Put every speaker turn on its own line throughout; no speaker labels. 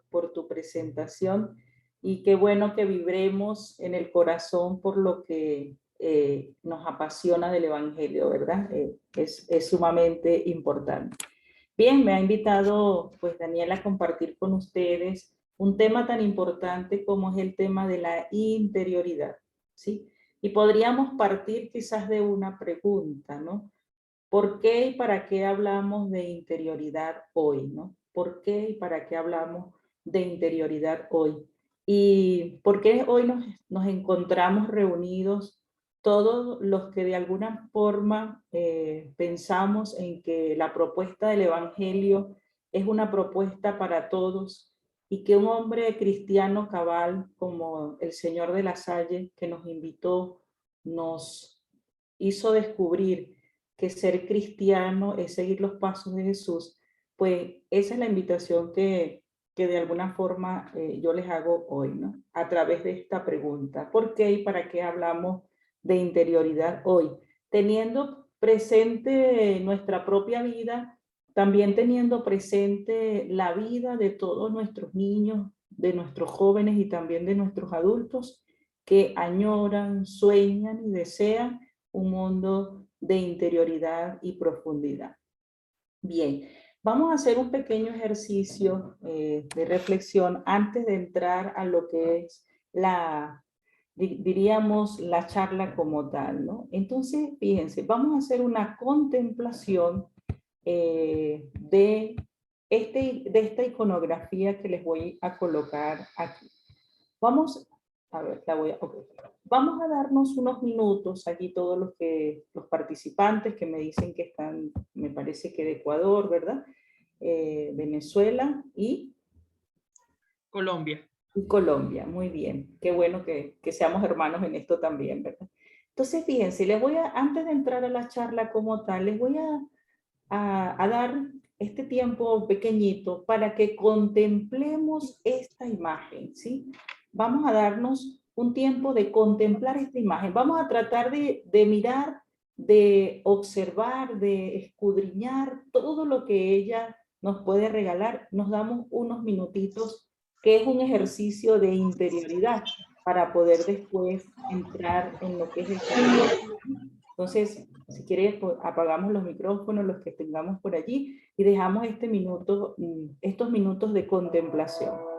por tu presentación y qué bueno que vibremos en el corazón por lo que nos apasiona del Evangelio, ¿verdad? Es sumamente importante. Bien, me ha invitado pues Daniela a compartir con ustedes un tema tan importante como es el tema de la interioridad, ¿sí? Y podríamos partir quizás de una pregunta, ¿no? ¿Por qué y para qué hablamos de interioridad hoy, no? ¿Por qué y para qué hablamos de interioridad hoy? ¿Y por qué hoy nos encontramos reunidos todos los que de alguna forma pensamos en que la propuesta del Evangelio es una propuesta para todos y que un hombre cristiano cabal como el Señor de la Salle que nos invitó, nos hizo descubrir que ser cristiano es seguir los pasos de Jesús? Pues esa es la invitación que de alguna forma yo les hago hoy, ¿no? A través de esta pregunta. ¿Por qué y para qué hablamos de interioridad hoy? Teniendo presente nuestra propia vida, también teniendo presente la vida de todos nuestros niños, de nuestros jóvenes y también de nuestros adultos que añoran, sueñan y desean un mundo de interioridad y profundidad. Bien, vamos a hacer un pequeño ejercicio de reflexión antes de entrar a lo que es diríamos, la charla como tal, ¿no? Entonces, fíjense, vamos a hacer una contemplación de esta iconografía que les voy a colocar aquí. Vamos a ver, okay. Vamos a darnos unos minutos aquí todos los participantes que me dicen que están, me parece que de Ecuador, ¿verdad? Venezuela y
Colombia.
Y Colombia, muy bien. Qué bueno que seamos hermanos en esto también, ¿verdad? Entonces, fíjense, antes de entrar a la charla como tal, les voy a dar este tiempo pequeñito para que contemplemos esta imagen, ¿sí? Vamos a darnos un tiempo de contemplar esta imagen. Vamos a tratar de mirar, de observar, de escudriñar todo lo que ella nos puede regalar. Nos damos unos minutitos, que es un ejercicio de interioridad, para poder después entrar en lo que es el camino. Entonces, si quieres, pues, apagamos los micrófonos, los que tengamos por allí, y dejamos estos minutos de contemplación.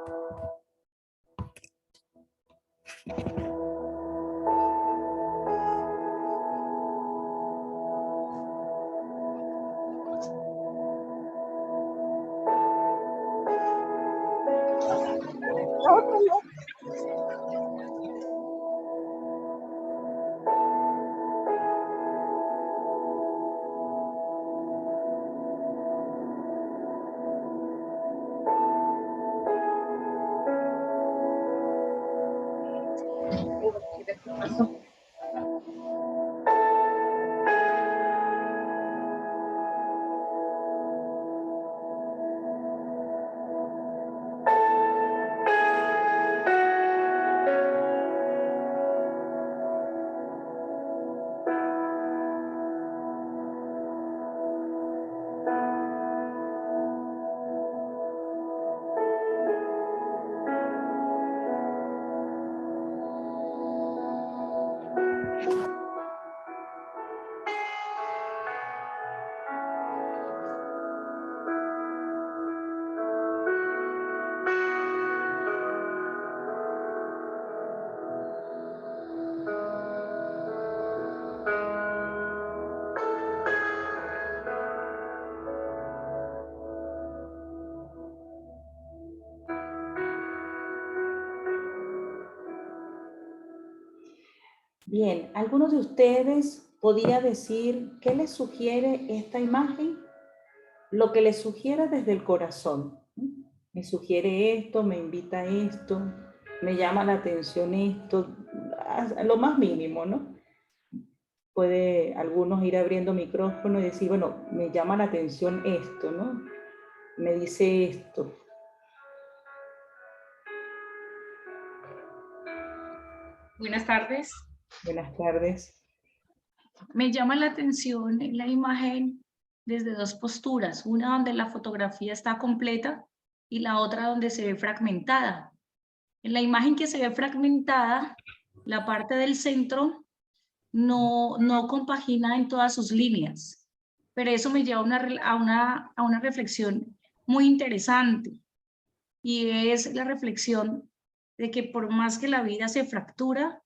Bien, ¿alguno de ustedes podría decir qué les sugiere esta imagen? Lo que les sugiera desde el corazón. Me sugiere esto, me invita a esto, me llama la atención esto, lo más mínimo, ¿no? Puede algunos ir abriendo micrófono y decir, bueno, me llama la atención esto, ¿no? Me dice esto.
Buenas tardes.
Buenas tardes.
Me llama la atención la imagen desde dos posturas, una donde la fotografía está completa y la otra donde se ve fragmentada. En la imagen que se ve fragmentada, la parte del centro no compagina en todas sus líneas, pero eso me lleva a una reflexión muy interesante, y es la reflexión de que por más que la vida se fractura,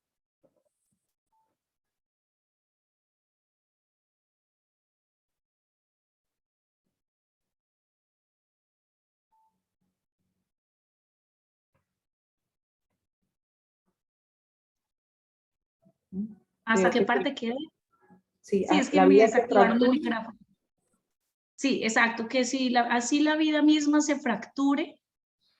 ¿hasta qué parte quede?
Sí,
Sí, es que
la
me
vida se
desactivaron el
fractura.
micrófono. Sí, exacto, que si así la vida misma se fracture,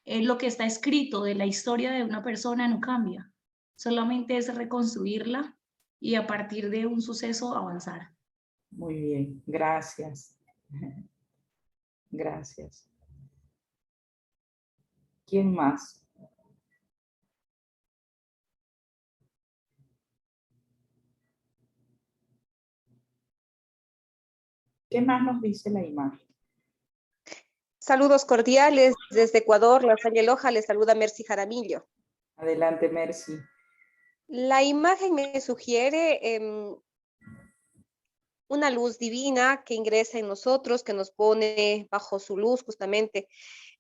lo que está escrito de la historia de una persona no cambia. Solamente es reconstruirla y a partir de un suceso avanzar.
Muy bien, gracias. Gracias. ¿Quién más? ¿Qué más nos dice la imagen?
Saludos cordiales desde Ecuador, La Salle Loja, les saluda Mercy Jaramillo.
Adelante, Mercy.
La imagen me sugiere una luz divina que ingresa en nosotros, que nos pone bajo su luz justamente,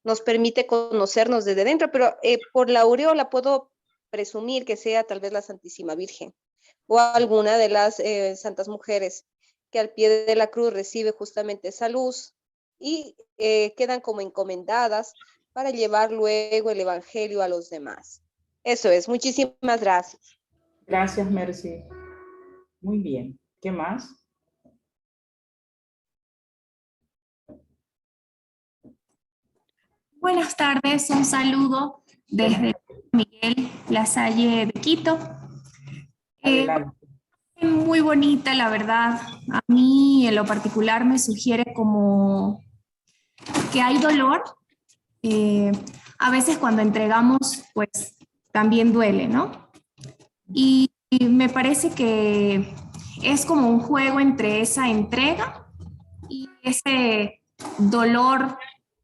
nos permite conocernos desde dentro, pero por la aureola puedo presumir que sea tal vez la Santísima Virgen o alguna de las santas mujeres que al pie de la cruz recibe justamente esa luz y quedan como encomendadas para llevar luego el evangelio a los demás. Eso es, muchísimas gracias.
Gracias, Mercy. Muy bien. ¿Qué más?
Buenas tardes, un saludo desde Miguel Lasalle de Quito.
Adelante.
Muy bonita, la verdad. A mí en lo particular me sugiere como que hay dolor. A veces cuando entregamos, pues también duele, ¿no? Y me parece que es como un juego entre esa entrega y ese dolor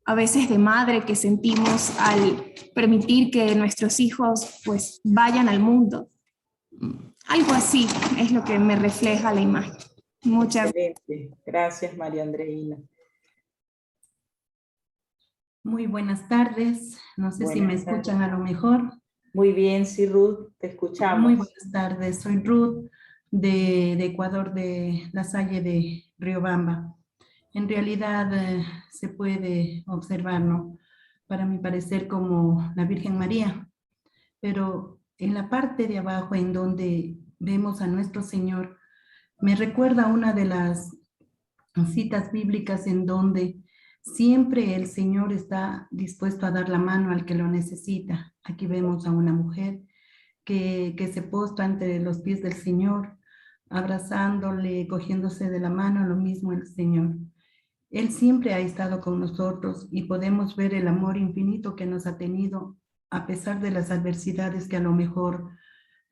a veces de madre que sentimos al permitir que nuestros hijos pues vayan al mundo. Algo así es lo que me refleja la imagen. Muchas gracias.
Excelente. Gracias, María Andreina.
Muy buenas tardes. No sé si me
Buenas
escuchan
tardes.
a lo mejor.
Muy bien, sí, Ruth, te escuchamos.
Muy buenas tardes. Soy Ruth de Ecuador, de La Salle de Riobamba. En realidad se puede observar, ¿no? Para mi parecer, como la Virgen María. Pero en la parte de abajo, en donde vemos a nuestro Señor, me recuerda una de las citas bíblicas en donde siempre el Señor está dispuesto a dar la mano al que lo necesita. Aquí vemos a una mujer que se postra ante los pies del Señor, abrazándole, cogiéndose de la mano, lo mismo el Señor. Él siempre ha estado con nosotros y podemos ver el amor infinito que nos ha tenido a pesar de las adversidades que a lo mejor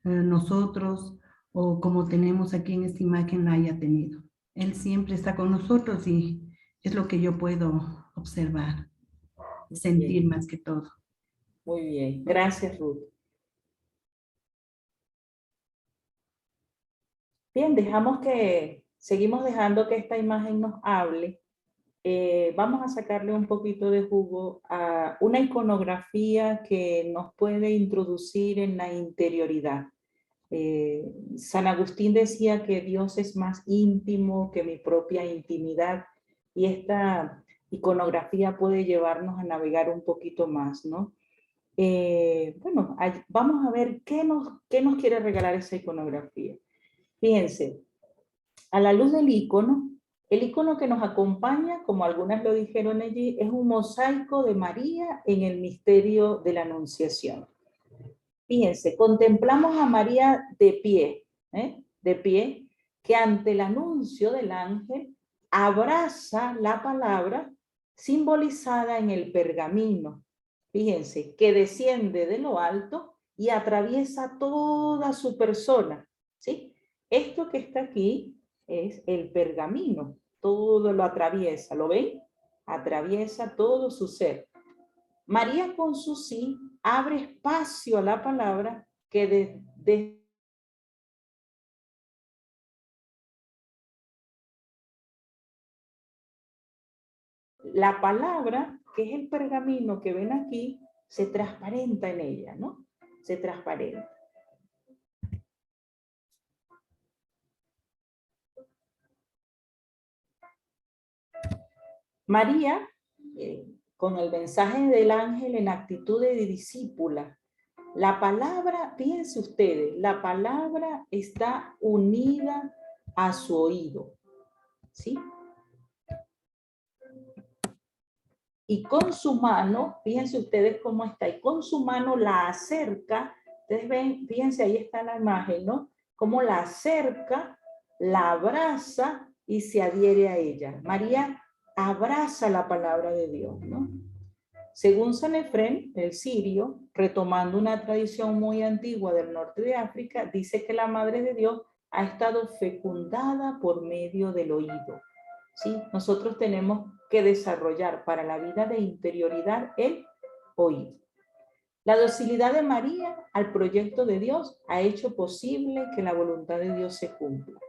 nosotros o como tenemos aquí en esta imagen la haya tenido. Él siempre está con nosotros y es lo que yo puedo observar, sentir más que todo.
Muy bien. Gracias, Ruth. Bien, seguimos dejando que esta imagen nos hable. Vamos a sacarle un poquito de jugo a una iconografía que nos puede introducir en la interioridad. San Agustín decía que Dios es más íntimo que mi propia intimidad, y esta iconografía puede llevarnos a navegar un poquito más, ¿no? Bueno, vamos a ver qué nos quiere regalar esa iconografía. Fíjense, a la luz del icono, el icono que nos acompaña, como algunas lo dijeron allí, es un mosaico de María en el misterio de la Anunciación. Fíjense, contemplamos a María de pie, que ante el anuncio del ángel abraza la palabra simbolizada en el pergamino. Fíjense, que desciende de lo alto y atraviesa toda su persona, ¿sí? Esto que está aquí es el pergamino, todo lo atraviesa, ¿lo ven? Atraviesa todo su ser. María con su sí abre espacio a la palabra que la palabra, que es el pergamino que ven aquí, se transparenta en ella, ¿no? Se transparenta. María, con el mensaje del ángel en actitud de discípula, la palabra, fíjense ustedes, la palabra está unida a su oído, ¿sí? Y con su mano, fíjense ustedes cómo está, y con su mano la acerca, ustedes ven, fíjense, ahí está la imagen, ¿no? Cómo la acerca, la abraza y se adhiere a ella. María abraza la palabra de Dios, ¿no? Según San Efrén, el sirio, retomando una tradición muy antigua del norte de África, dice que la Madre de Dios ha estado fecundada por medio del oído. ¿Sí? Nosotros tenemos que desarrollar para la vida de interioridad el oído. La docilidad de María al proyecto de Dios ha hecho posible que la voluntad de Dios se cumpla.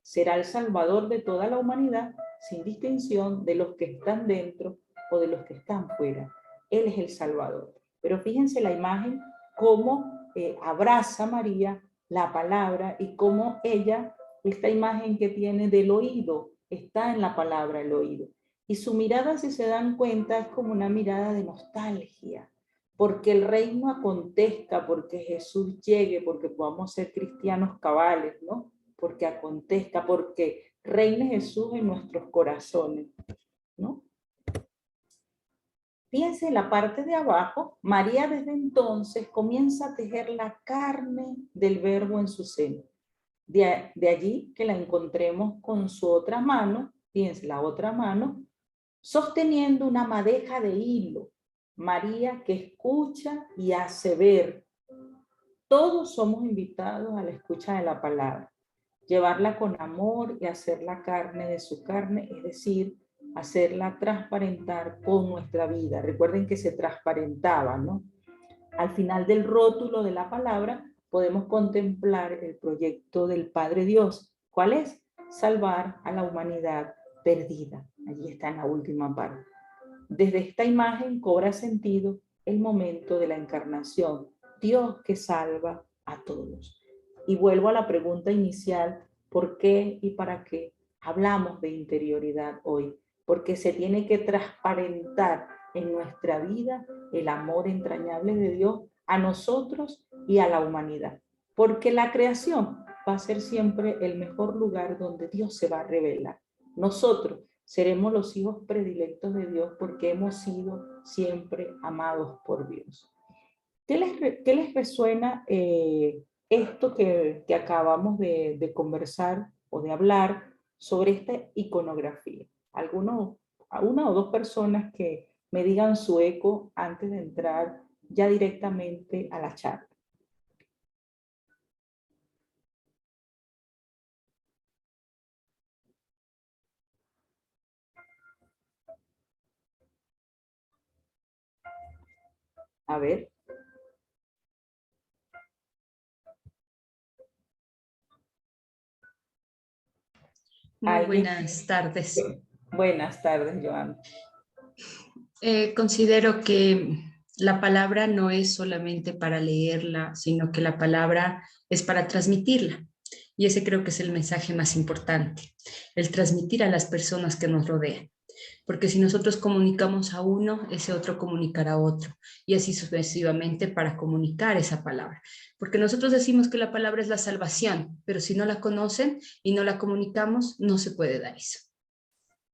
Será el Salvador de toda la humanidad, sin distinción de los que están dentro o de los que están fuera. Él es el Salvador. Pero fíjense la imagen, cómo abraza María la palabra y cómo ella, esta imagen que tiene del oído, está en la palabra, el oído. Y su mirada, si se dan cuenta, es como una mirada de nostalgia, porque el reino acontezca, porque Jesús llegue, porque podamos ser cristianos cabales, ¿no? Porque acontezca, porque reine Jesús en nuestros corazones, ¿no? Fíjense en la parte de abajo, María desde entonces comienza a tejer la carne del verbo en su seno. De allí que la encontremos con su otra mano, fíjense, la otra mano, sosteniendo una madeja de hilo. María que escucha y hace ver. Todos somos invitados a la escucha de la palabra. Llevarla con amor y hacerla carne de su carne, es decir, hacerla transparentar con nuestra vida. Recuerden que se transparentaba, ¿no? Al final del rótulo de la palabra podemos contemplar el proyecto del Padre Dios. ¿Cuál es? Salvar a la humanidad perdida. Allí está en la última parte. Desde esta imagen cobra sentido el momento de la encarnación. Dios que salva a todos. Y vuelvo a la pregunta inicial, ¿por qué y para qué hablamos de interioridad hoy? Porque se tiene que transparentar en nuestra vida el amor entrañable de Dios a nosotros y a la humanidad. Porque la creación va a ser siempre el mejor lugar donde Dios se va a revelar. Nosotros seremos los hijos predilectos de Dios porque hemos sido siempre amados por Dios. ¿Qué les resuena esto que acabamos de conversar o de hablar sobre esta iconografía? Una o dos personas que me digan su eco antes de entrar ya directamente a la charla. A ver.
Muy buenas tardes.
Buenas tardes, Joana.
Considero que la palabra no es solamente para leerla, sino que la palabra es para transmitirla. Y ese creo que es el mensaje más importante, el transmitir a las personas que nos rodean. Porque si nosotros comunicamos a uno, ese otro comunicará a otro, y así sucesivamente para comunicar esa palabra. Porque nosotros decimos que la palabra es la salvación, pero si no la conocen y no la comunicamos, no se puede dar eso.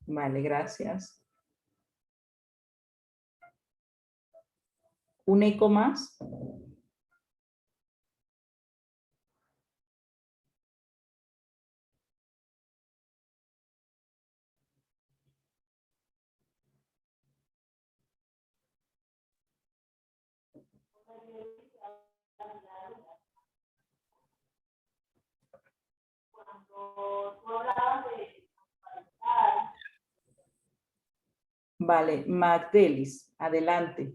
Vale, gracias. ¿Un eco más? Vale, Magdelis, adelante.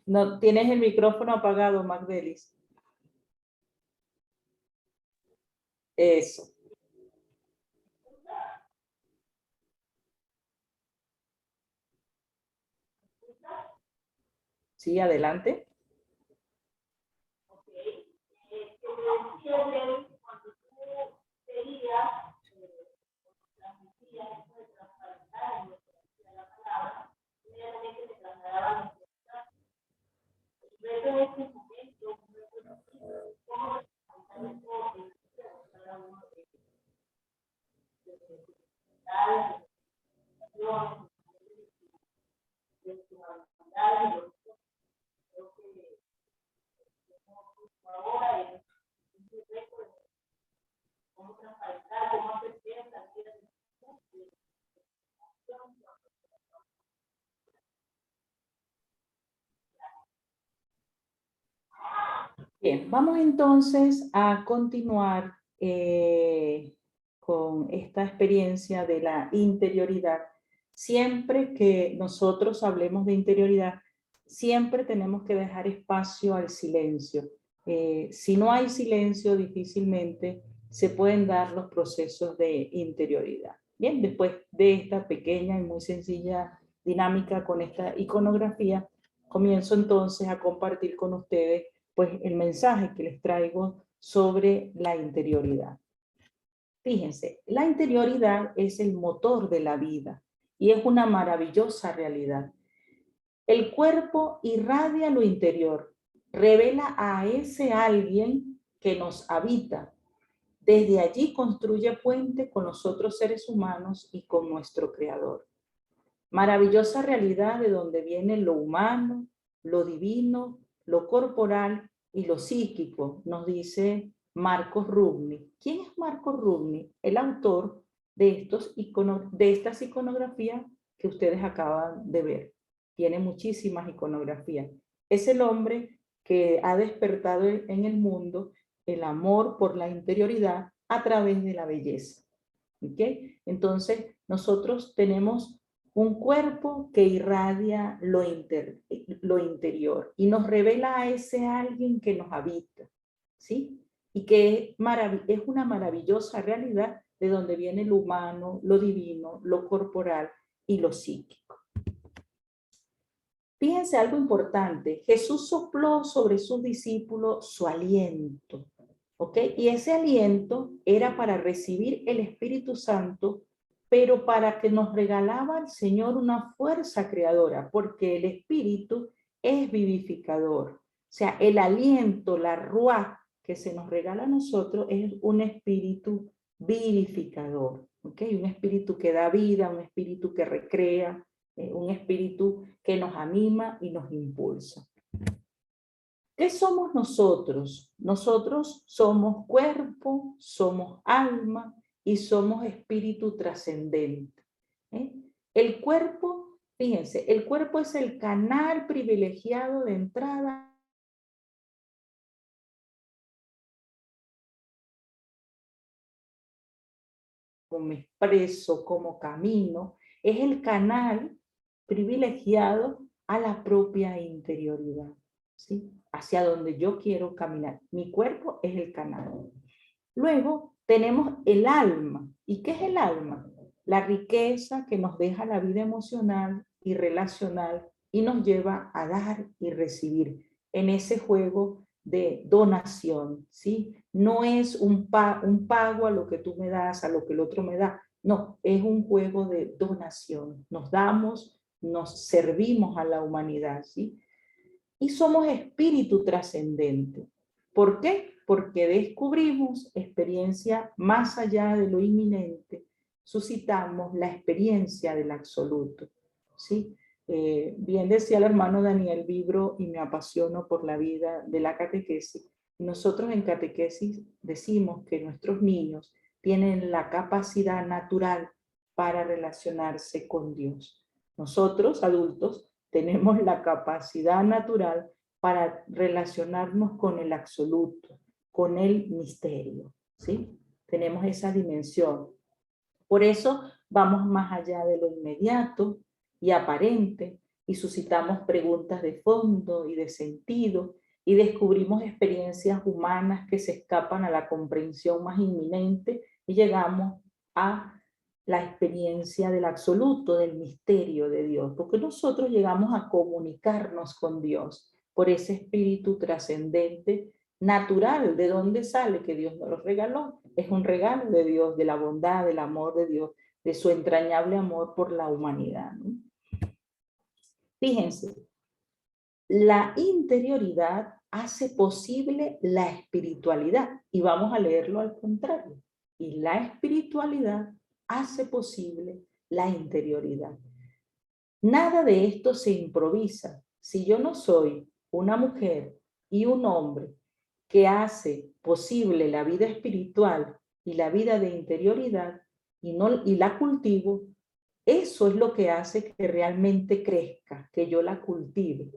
No, tienes el micrófono apagado, Magdelis. Eso. Sí, adelante. Bien, vamos entonces a continuar con esta experiencia de la interioridad. Siempre que nosotros hablemos de interioridad, siempre tenemos que dejar espacio al silencio. Si no hay silencio, difícilmente se pueden dar los procesos de interioridad. Bien, después de esta pequeña y muy sencilla dinámica con esta iconografía, comienzo entonces a compartir con ustedes pues el mensaje que les traigo sobre la interioridad. Fíjense, la interioridad es el motor de la vida y es una maravillosa realidad. El cuerpo irradia lo interior, revela a ese alguien que nos habita. Desde allí construye puente con los otros seres humanos y con nuestro Creador. Maravillosa realidad de donde viene lo humano, lo divino, lo corporal y lo psíquico, nos dice Marcos Rubni. ¿Quién es Marcos Rubni? El autor de estas iconografías que ustedes acaban de ver. Tiene muchísimas iconografías. Es el hombre que ha despertado en el mundo el amor por la interioridad a través de la belleza. ¿Okay? Entonces, nosotros tenemos un cuerpo que irradia lo interior y nos revela a ese alguien que nos habita, ¿sí? Y que es una maravillosa realidad de donde viene lo humano, lo divino, lo corporal y lo psíquico. Fíjense algo importante, Jesús sopló sobre sus discípulos su aliento, ¿ok? Y ese aliento era para recibir el Espíritu Santo, pero para que nos regalaba el Señor una fuerza creadora, porque el Espíritu es vivificador. O sea, el aliento, la ruá que se nos regala a nosotros es un espíritu vivificador, ¿ok? Un espíritu que da vida, un espíritu que recrea, un espíritu que nos anima y nos impulsa. ¿Qué somos nosotros? Nosotros somos cuerpo, somos alma y somos espíritu trascendente. El cuerpo, fíjense, el cuerpo es el canal privilegiado de entrada como me expreso, como camino, es el canal privilegiado a la propia interioridad, ¿sí? Hacia donde yo quiero caminar. Mi cuerpo es el canal. Luego tenemos el alma. ¿Y qué es el alma? La riqueza que nos deja la vida emocional y relacional y nos lleva a dar y recibir en ese juego de donación, ¿sí? No es un pago a lo que tú me das, a lo que el otro me da. No, es un juego de donación. Nos damos, nos servimos a la humanidad, ¿sí? Y somos espíritu trascendente. ¿Por qué? Porque descubrimos experiencia más allá de lo inminente, suscitamos la experiencia del absoluto, ¿sí? Bien decía el hermano Daniel Vibro, y me apasiono por la vida de la catequesis. Nosotros en catequesis decimos que nuestros niños tienen la capacidad natural para relacionarse con Dios. Nosotros, adultos, tenemos la capacidad natural para relacionarnos con el absoluto, con el misterio, ¿sí? Tenemos esa dimensión. Por eso vamos más allá de lo inmediato y aparente y suscitamos preguntas de fondo y de sentido y descubrimos experiencias humanas que se escapan a la comprensión más inminente y llegamos a la experiencia del absoluto, del misterio de Dios, porque nosotros llegamos a comunicarnos con Dios por ese espíritu trascendente, natural. ¿De dónde sale? Que Dios nos lo regaló. Es un regalo de Dios, de la bondad, del amor de Dios, de su entrañable amor por la humanidad, ¿no? Fíjense, la interioridad hace posible la espiritualidad, y vamos a leerlo al contrario. Y la espiritualidad hace posible la interioridad. Nada de esto se improvisa. Si yo no soy una mujer y un hombre que hace posible la vida espiritual y la vida de interioridad y la cultivo, eso es lo que hace que realmente crezca, que yo la cultive.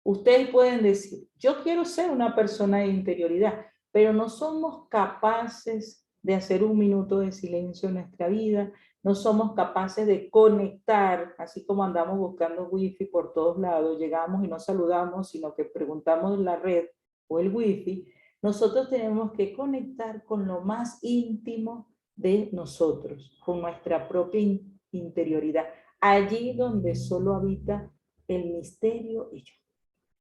Ustedes pueden decir, yo quiero ser una persona de interioridad, pero no somos capaces de hacer un minuto de silencio en nuestra vida, no somos capaces de conectar, así como andamos buscando wifi por todos lados, llegamos y no saludamos, sino que preguntamos en la red o el wifi. Nosotros tenemos que conectar con lo más íntimo de nosotros, con nuestra propia interioridad, allí donde solo habita el misterio y yo.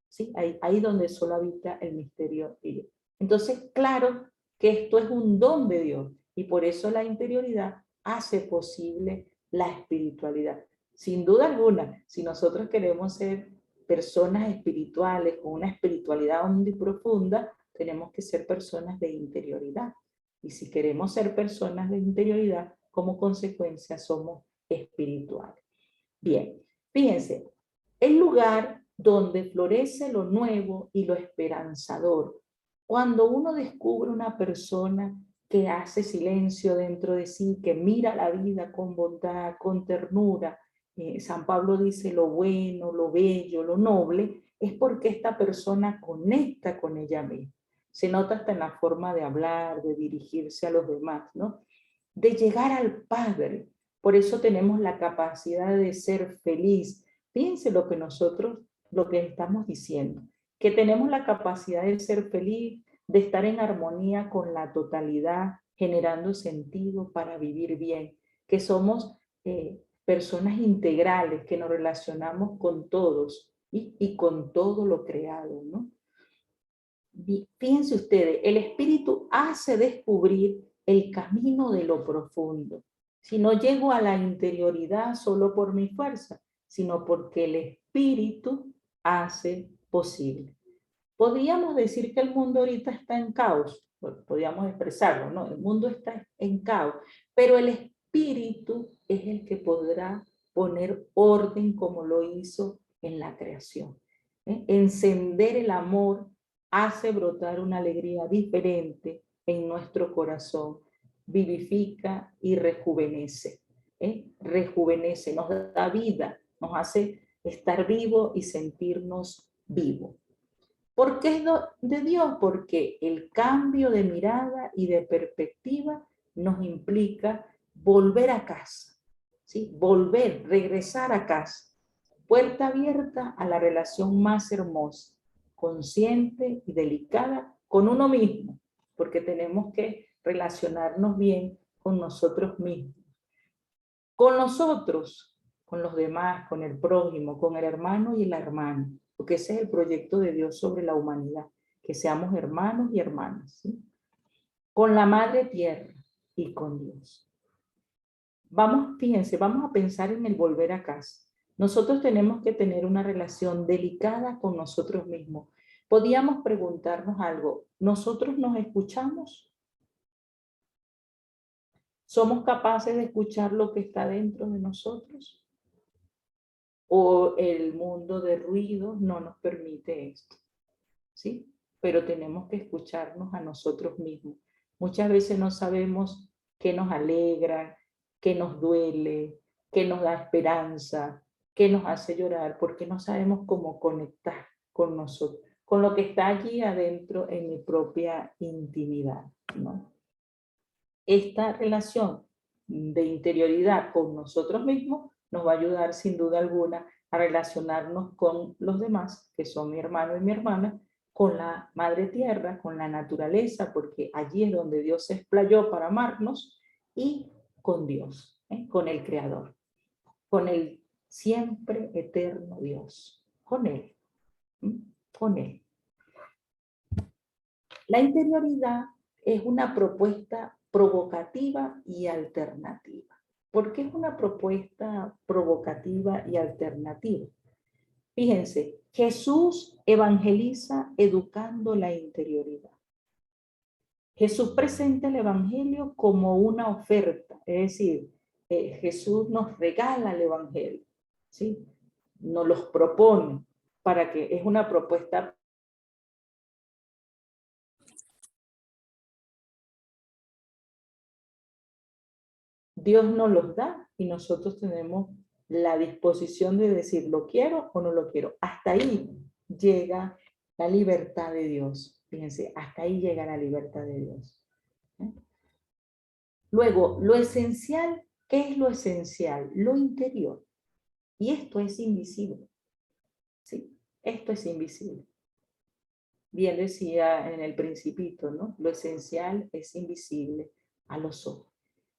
¿Sí? Ahí donde solo habita el misterio y yo. Entonces, claro que esto es un don de Dios y por eso la interioridad hace posible la espiritualidad. Sin duda alguna, si nosotros queremos ser personas espirituales con una espiritualidad honda y profunda, tenemos que ser personas de interioridad. Y si queremos ser personas de interioridad, como consecuencia somos espirituales. Bien, fíjense, el lugar donde florece lo nuevo y lo esperanzador. Cuando uno descubre una persona que hace silencio dentro de sí, que mira la vida con bondad, con ternura, San Pablo dice lo bueno, lo bello, lo noble, es porque esta persona conecta con ella misma. Se nota hasta en la forma de hablar, de dirigirse a los demás, ¿no? De llegar al Padre. Por eso tenemos la capacidad de ser feliz. Fíjense lo que estamos diciendo, que tenemos la capacidad de ser feliz, de estar en armonía con la totalidad, generando sentido para vivir bien, que somos personas integrales, que nos relacionamos con todos y con todo lo creado, ¿no? Fíjense ustedes, el espíritu hace descubrir el camino de lo profundo. Si no llego a la interioridad solo por mi fuerza, sino porque el espíritu hace posible. Podríamos decir que el mundo ahorita está en caos, bueno, podríamos expresarlo, ¿no? El mundo está en caos, pero el espíritu es el que podrá poner orden como lo hizo en la creación. Encender el amor hace brotar una alegría diferente en nuestro corazón, vivifica y rejuvenece. Rejuvenece, nos da vida, nos hace estar vivo y sentirnos vivos. ¿Por qué es de Dios? Porque el cambio de mirada y de perspectiva nos implica volver a casa, ¿sí? Volver, regresar a casa. Puerta abierta a la relación más hermosa, consciente y delicada con uno mismo, porque tenemos que relacionarnos bien con nosotros mismos. Con nosotros, con los demás, con el prójimo, con el hermano y la hermana, porque ese es el proyecto de Dios sobre la humanidad, que seamos hermanos y hermanas, ¿sí? Con la Madre Tierra y con Dios. Fíjense, vamos a pensar en el volver a casa. Nosotros tenemos que tener una relación delicada con nosotros mismos. Podíamos preguntarnos algo, ¿nosotros nos escuchamos? ¿Somos capaces de escuchar lo que está dentro de nosotros? ¿O el mundo de ruidos no nos permite esto? ¿Sí? Pero tenemos que escucharnos a nosotros mismos. Muchas veces no sabemos qué nos alegra, qué nos duele, qué nos da esperanza, qué nos hace llorar, porque no sabemos cómo conectar con nosotros. con lo que está allí adentro en mi propia intimidad, ¿no? Esta relación de interioridad con nosotros mismos nos va a ayudar sin duda alguna a relacionarnos con los demás, que son mi hermano y mi hermana, con la madre tierra, con la naturaleza, porque allí es donde Dios se explayó para amarnos, y con Dios, con el Creador, con el siempre eterno Dios, con Él, con Él. La interioridad es una propuesta provocativa y alternativa. ¿Por qué es una propuesta provocativa y alternativa? Fíjense, Jesús evangeliza educando la interioridad. Jesús presenta el evangelio como una oferta, es decir, Jesús nos regala el evangelio, ¿sí? Nos los propone para que es una propuesta. Dios nos los da y nosotros tenemos la disposición de decir lo quiero o no lo quiero. Hasta ahí llega la libertad de Dios. Fíjense, hasta ahí llega la libertad de Dios. Luego, lo esencial, ¿qué es lo esencial? Lo interior. Y esto es invisible. ¿Sí? Esto es invisible. Bien decía en el Principito, ¿no? Lo esencial es invisible a los ojos.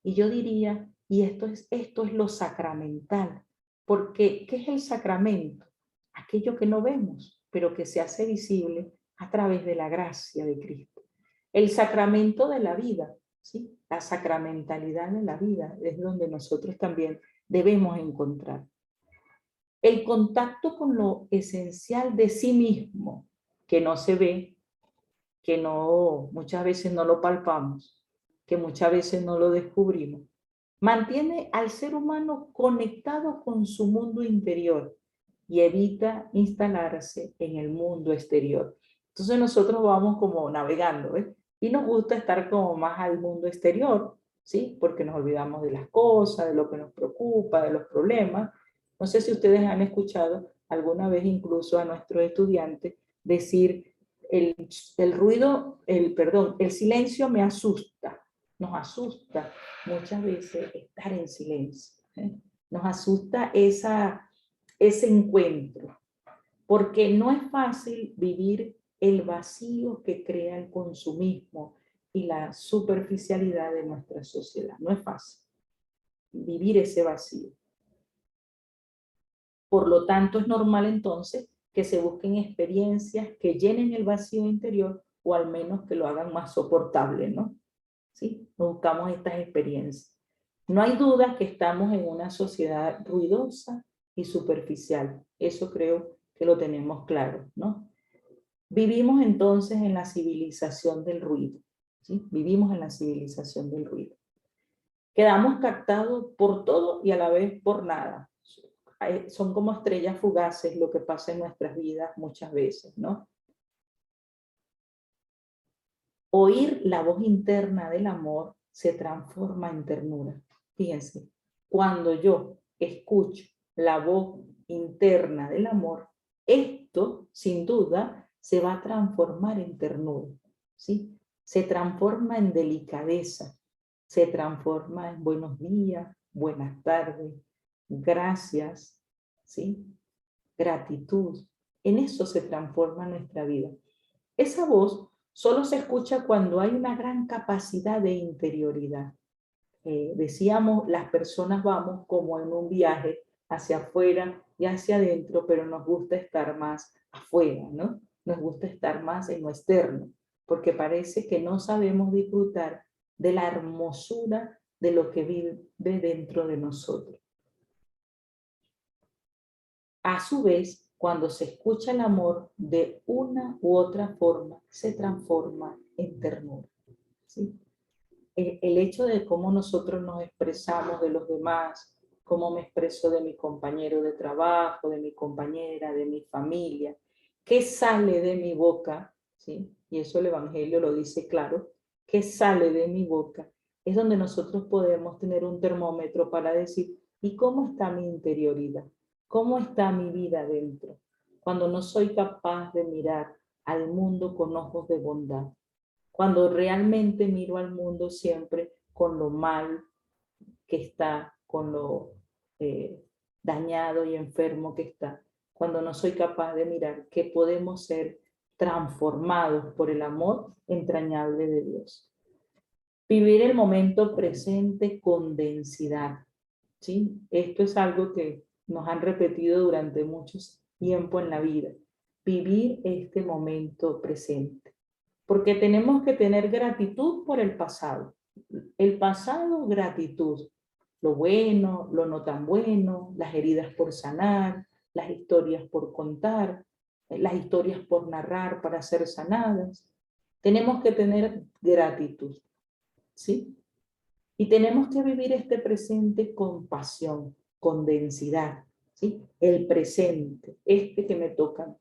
Y yo diría, y esto es lo sacramental, porque ¿qué es el sacramento? Aquello que no vemos, pero que se hace visible a través de la gracia de Cristo. El sacramento de la vida, ¿sí? La sacramentalidad de la vida es donde nosotros también debemos encontrar. El contacto con lo esencial de sí mismo, que no se ve, que no, muchas veces no lo palpamos, que muchas veces no lo descubrimos, mantiene al ser humano conectado con su mundo interior y evita instalarse en el mundo exterior. Entonces nosotros vamos como navegando, ¿ves? Y nos gusta estar como más al mundo exterior, ¿sí? Porque nos olvidamos de las cosas, de lo que nos preocupa, de los problemas. No sé si ustedes han escuchado alguna vez incluso a nuestros estudiantes decir el ruido, el silencio me asusta. Nos asusta muchas veces estar en silencio. Nos asusta ese encuentro, porque no es fácil vivir el vacío que crea el consumismo y la superficialidad de nuestra sociedad. No es fácil vivir ese vacío. Por lo tanto, es normal entonces que se busquen experiencias que llenen el vacío interior o al menos que lo hagan más soportable, ¿no? ¿Sí? Buscamos estas experiencias. No hay duda que estamos en una sociedad ruidosa y superficial. Eso creo que lo tenemos claro, ¿no? Vivimos entonces en la civilización del ruido, ¿sí? Vivimos en la civilización del ruido. Quedamos captados por todo y a la vez por nada. Son como estrellas fugaces lo que pasa en nuestras vidas muchas veces, ¿no? Oír la voz interna del amor se transforma en ternura. Fíjense, cuando yo escucho la voz interna del amor, esto sin duda se va a transformar en ternura, ¿sí? Se transforma en delicadeza, se transforma en buenos días, buenas tardes, gracias, ¿sí? Gratitud. En eso se transforma nuestra vida. Esa voz solo se escucha cuando hay una gran capacidad de interioridad. Decíamos, las personas vamos como en un viaje hacia afuera y hacia adentro, pero nos gusta estar más afuera, ¿no? Nos gusta estar más en lo externo, porque parece que no sabemos disfrutar de la hermosura de lo que vive dentro de nosotros. A su vez, cuando se escucha el amor de una u otra forma, se transforma en ternura, ¿sí? El hecho de cómo nosotros nos expresamos de los demás, cómo me expreso de mi compañero de trabajo, de mi compañera, de mi familia, qué sale de mi boca, ¿sí? Y eso el Evangelio lo dice claro, qué sale de mi boca, es donde nosotros podemos tener un termómetro para decir, ¿y cómo está mi interioridad? ¿Cómo está mi vida dentro? Cuando no soy capaz de mirar al mundo con ojos de bondad. Cuando realmente miro al mundo siempre con lo mal que está, con lo dañado y enfermo que está, cuando no soy capaz de mirar que podemos ser transformados por el amor entrañable de Dios. Vivir el momento presente con densidad, ¿sí? Esto es algo que nos han repetido durante mucho tiempo en la vida. Vivir este momento presente. Porque tenemos que tener gratitud por el pasado. El pasado, gratitud. Lo bueno, lo no tan bueno, las heridas por sanar, las historias por contar, las historias por narrar para ser sanadas. Tenemos que tener gratitud, ¿sí? Y tenemos que vivir este presente con pasión, con densidad, ¿sí? El presente, este que me toca.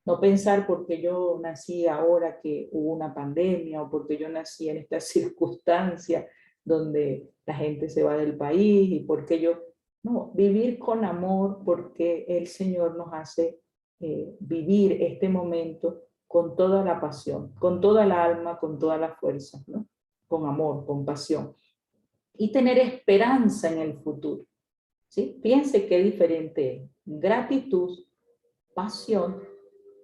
No pensar porque yo nací ahora que hubo una pandemia o porque yo nací en esta circunstancia donde la gente se va del país y porque yo... No, vivir con amor porque el Señor nos hace vivir este momento con toda la pasión, con toda la alma, con toda la fuerza, ¿no? Con amor, con pasión. Y tener esperanza en el futuro, ¿sí? Piense qué diferente es. Gratitud, pasión,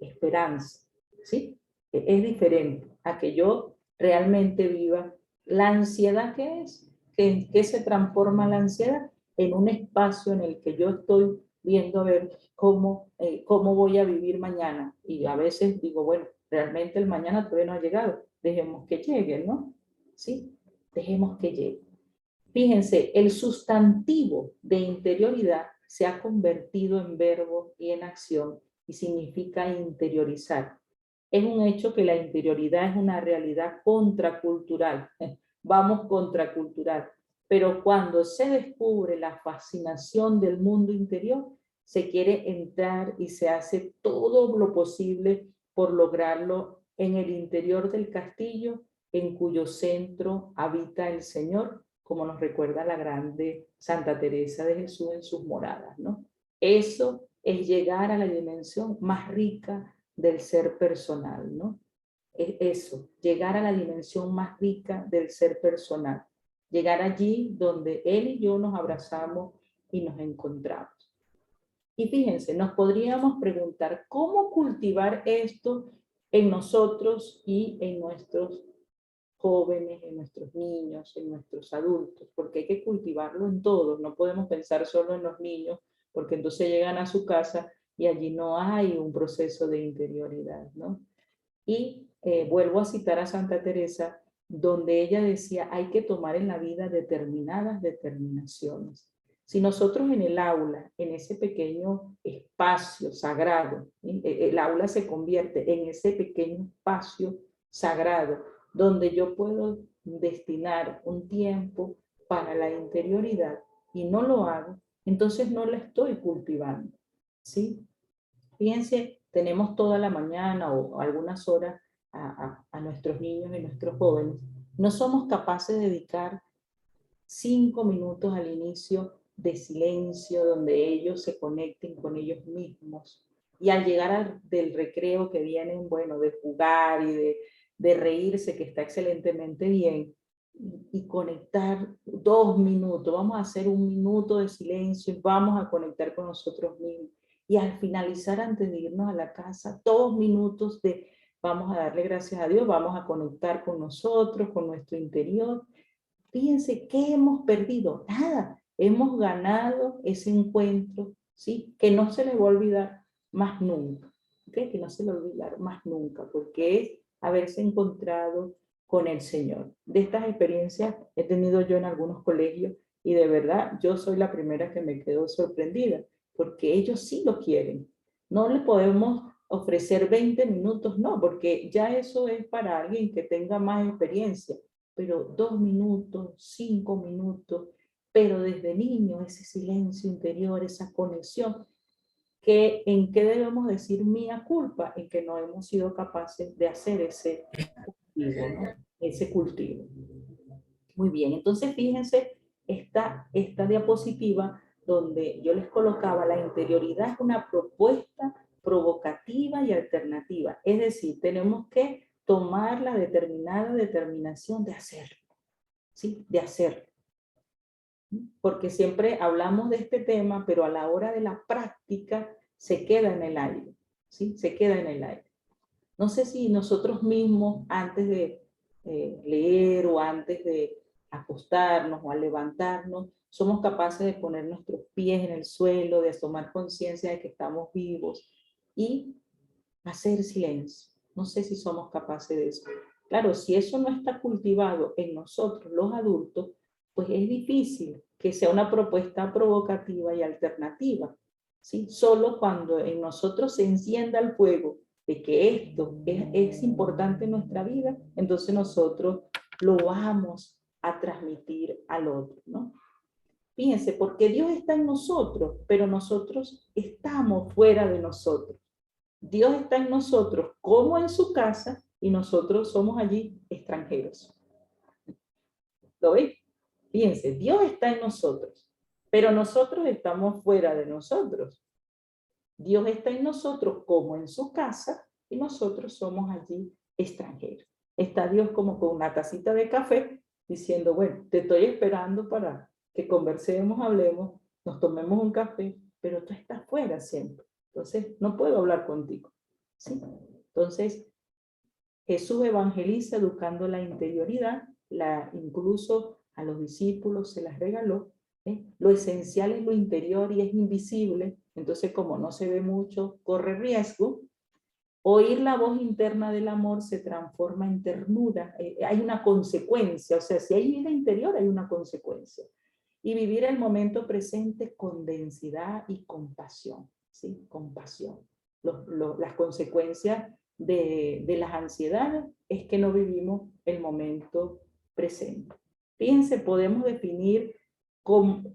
esperanza, ¿sí? Es diferente a que yo realmente viva la ansiedad. ¿Qué es? ¿Qué se transforma la ansiedad? En un espacio en el que yo estoy viendo a ver cómo voy a vivir mañana. Y a veces digo, bueno, realmente el mañana todavía no ha llegado. Dejemos que llegue, ¿no? ¿Sí? Dejemos que llegue. Fíjense, el sustantivo de interioridad se ha convertido en verbo y en acción y significa interiorizar. Es un hecho que la interioridad es una realidad contracultural. Vamos contracultural. Pero cuando se descubre la fascinación del mundo interior, se quiere entrar y se hace todo lo posible por lograrlo en el interior del castillo, en cuyo centro habita el Señor, como nos recuerda la grande Santa Teresa de Jesús en sus moradas, ¿no? Eso es llegar a la dimensión más rica del ser personal, ¿no? Es eso, llegar a la dimensión más rica del ser personal. Llegar allí donde Él y yo nos abrazamos y nos encontramos. Y fíjense, nos podríamos preguntar cómo cultivar esto en nosotros y en nuestros jóvenes, en nuestros niños, en nuestros adultos, porque hay que cultivarlo en todos. No podemos pensar solo en los niños, porque entonces llegan a su casa y allí no hay un proceso de interioridad, ¿no? Y vuelvo a citar a Santa Teresa, donde ella decía, hay que tomar en la vida determinadas determinaciones. Si nosotros en el aula, en ese pequeño espacio sagrado, el aula se convierte en ese pequeño espacio sagrado, donde yo puedo destinar un tiempo para la interioridad y no lo hago, entonces no la estoy cultivando, ¿sí? Fíjense, tenemos toda la mañana o algunas horas a nuestros niños y nuestros jóvenes. No somos capaces de dedicar 5 minutos al inicio de silencio, donde ellos se conecten con ellos mismos. Y al llegar del recreo que vienen, bueno, de jugar y de reírse, que está excelentemente bien, y conectar 2 minutos, vamos a hacer 1 minuto de silencio y vamos a conectar con nosotros mismos. Y al finalizar, antes de irnos a la casa, 2 minutos de vamos a darle gracias a Dios, vamos a conectar con nosotros, con nuestro interior. Fíjense, ¿qué hemos perdido? Nada, hemos ganado ese encuentro, ¿sí? Que no se les va a olvidar más nunca, ¿okay? Que no se les va a olvidar más nunca, porque es haberse encontrado con el Señor. De estas experiencias he tenido yo en algunos colegios y de verdad yo soy la primera que me quedo sorprendida, porque ellos sí lo quieren. No le podemos ofrecer 20 minutos, no, porque ya eso es para alguien que tenga más experiencia, pero 2 minutos, 5 minutos, pero desde niño ese silencio interior, esa conexión, ¿en qué debemos decir mía culpa? En que no hemos sido capaces de hacer ese cultivo, ¿no? Ese cultivo. Muy bien, entonces fíjense esta diapositiva donde yo les colocaba la interioridad es una propuesta provocativa y alternativa. Es decir, tenemos que tomar la determinada determinación de hacerlo, ¿sí? De hacerlo. Porque siempre hablamos de este tema, pero a la hora de la práctica se queda en el aire, ¿sí? Se queda en el aire. No sé si nosotros mismos, antes de leer o antes de acostarnos o al levantarnos, somos capaces de poner nuestros pies en el suelo, de tomar conciencia de que estamos vivos y hacer silencio. No sé si somos capaces de eso. Claro, si eso no está cultivado en nosotros, los adultos, pues es difícil que sea una propuesta provocativa y alternativa, ¿sí? Solo cuando en nosotros se encienda el fuego de que esto es importante en nuestra vida, entonces nosotros lo vamos a transmitir al otro, ¿no? Fíjense, porque Dios está en nosotros, pero nosotros estamos fuera de nosotros. Dios está en nosotros como en su casa y nosotros somos allí extranjeros. ¿Lo ven? Fíjense, Dios está en nosotros, pero nosotros estamos fuera de nosotros. Dios está en nosotros como en su casa y nosotros somos allí extranjeros. Está Dios como con una tacita de café diciendo, bueno, te estoy esperando para que conversemos, hablemos, nos tomemos un café, pero tú estás fuera siempre. Entonces, no puedo hablar contigo, ¿sí? Entonces, Jesús evangeliza educando la interioridad, incluso a los discípulos se las regaló. Lo esencial es lo interior y es invisible, entonces como no se ve mucho, corre riesgo. Oír la voz interna del amor se transforma en ternura, hay una consecuencia, o sea, si hay vida interior hay una consecuencia. Y vivir el momento presente con densidad y compasión, ¿sí? Compasión. Las consecuencias de las ansiedades es que no vivimos el momento presente. Fíjense,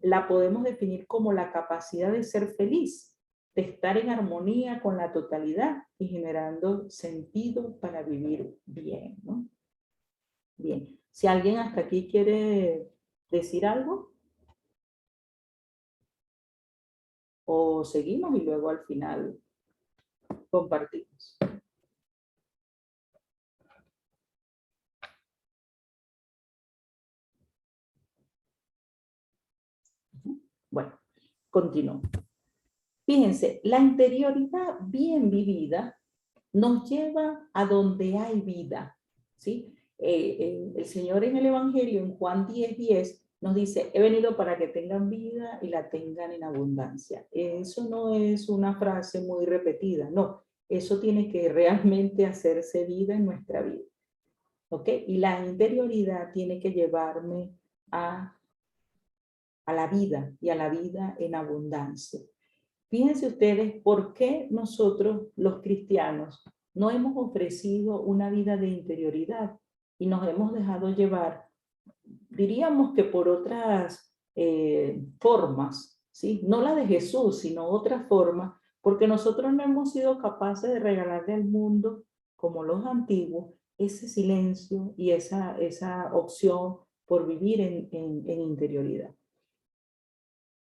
la podemos definir como la capacidad de ser feliz, de estar en armonía con la totalidad y generando sentido para vivir bien, ¿no? Bien, si alguien hasta aquí quiere decir algo, o seguimos y luego al final compartimos. Bueno, continúo. Fíjense, la interioridad bien vivida nos lleva a donde hay vida, ¿sí? El Señor en el Evangelio, en Juan 10:10, nos dice, he venido para que tengan vida y la tengan en abundancia. Eso no es una frase muy repetida, no. Eso tiene que realmente hacerse vida en nuestra vida, ¿ok? Y la interioridad tiene que llevarme a la vida y a la vida en abundancia. Fíjense ustedes por qué nosotros, los cristianos, no hemos ofrecido una vida de interioridad y nos hemos dejado llevar, diríamos que por otras formas, ¿sí? No la de Jesús, sino otras formas, porque nosotros no hemos sido capaces de regalarle al mundo, como los antiguos, ese silencio y esa opción por vivir en interioridad.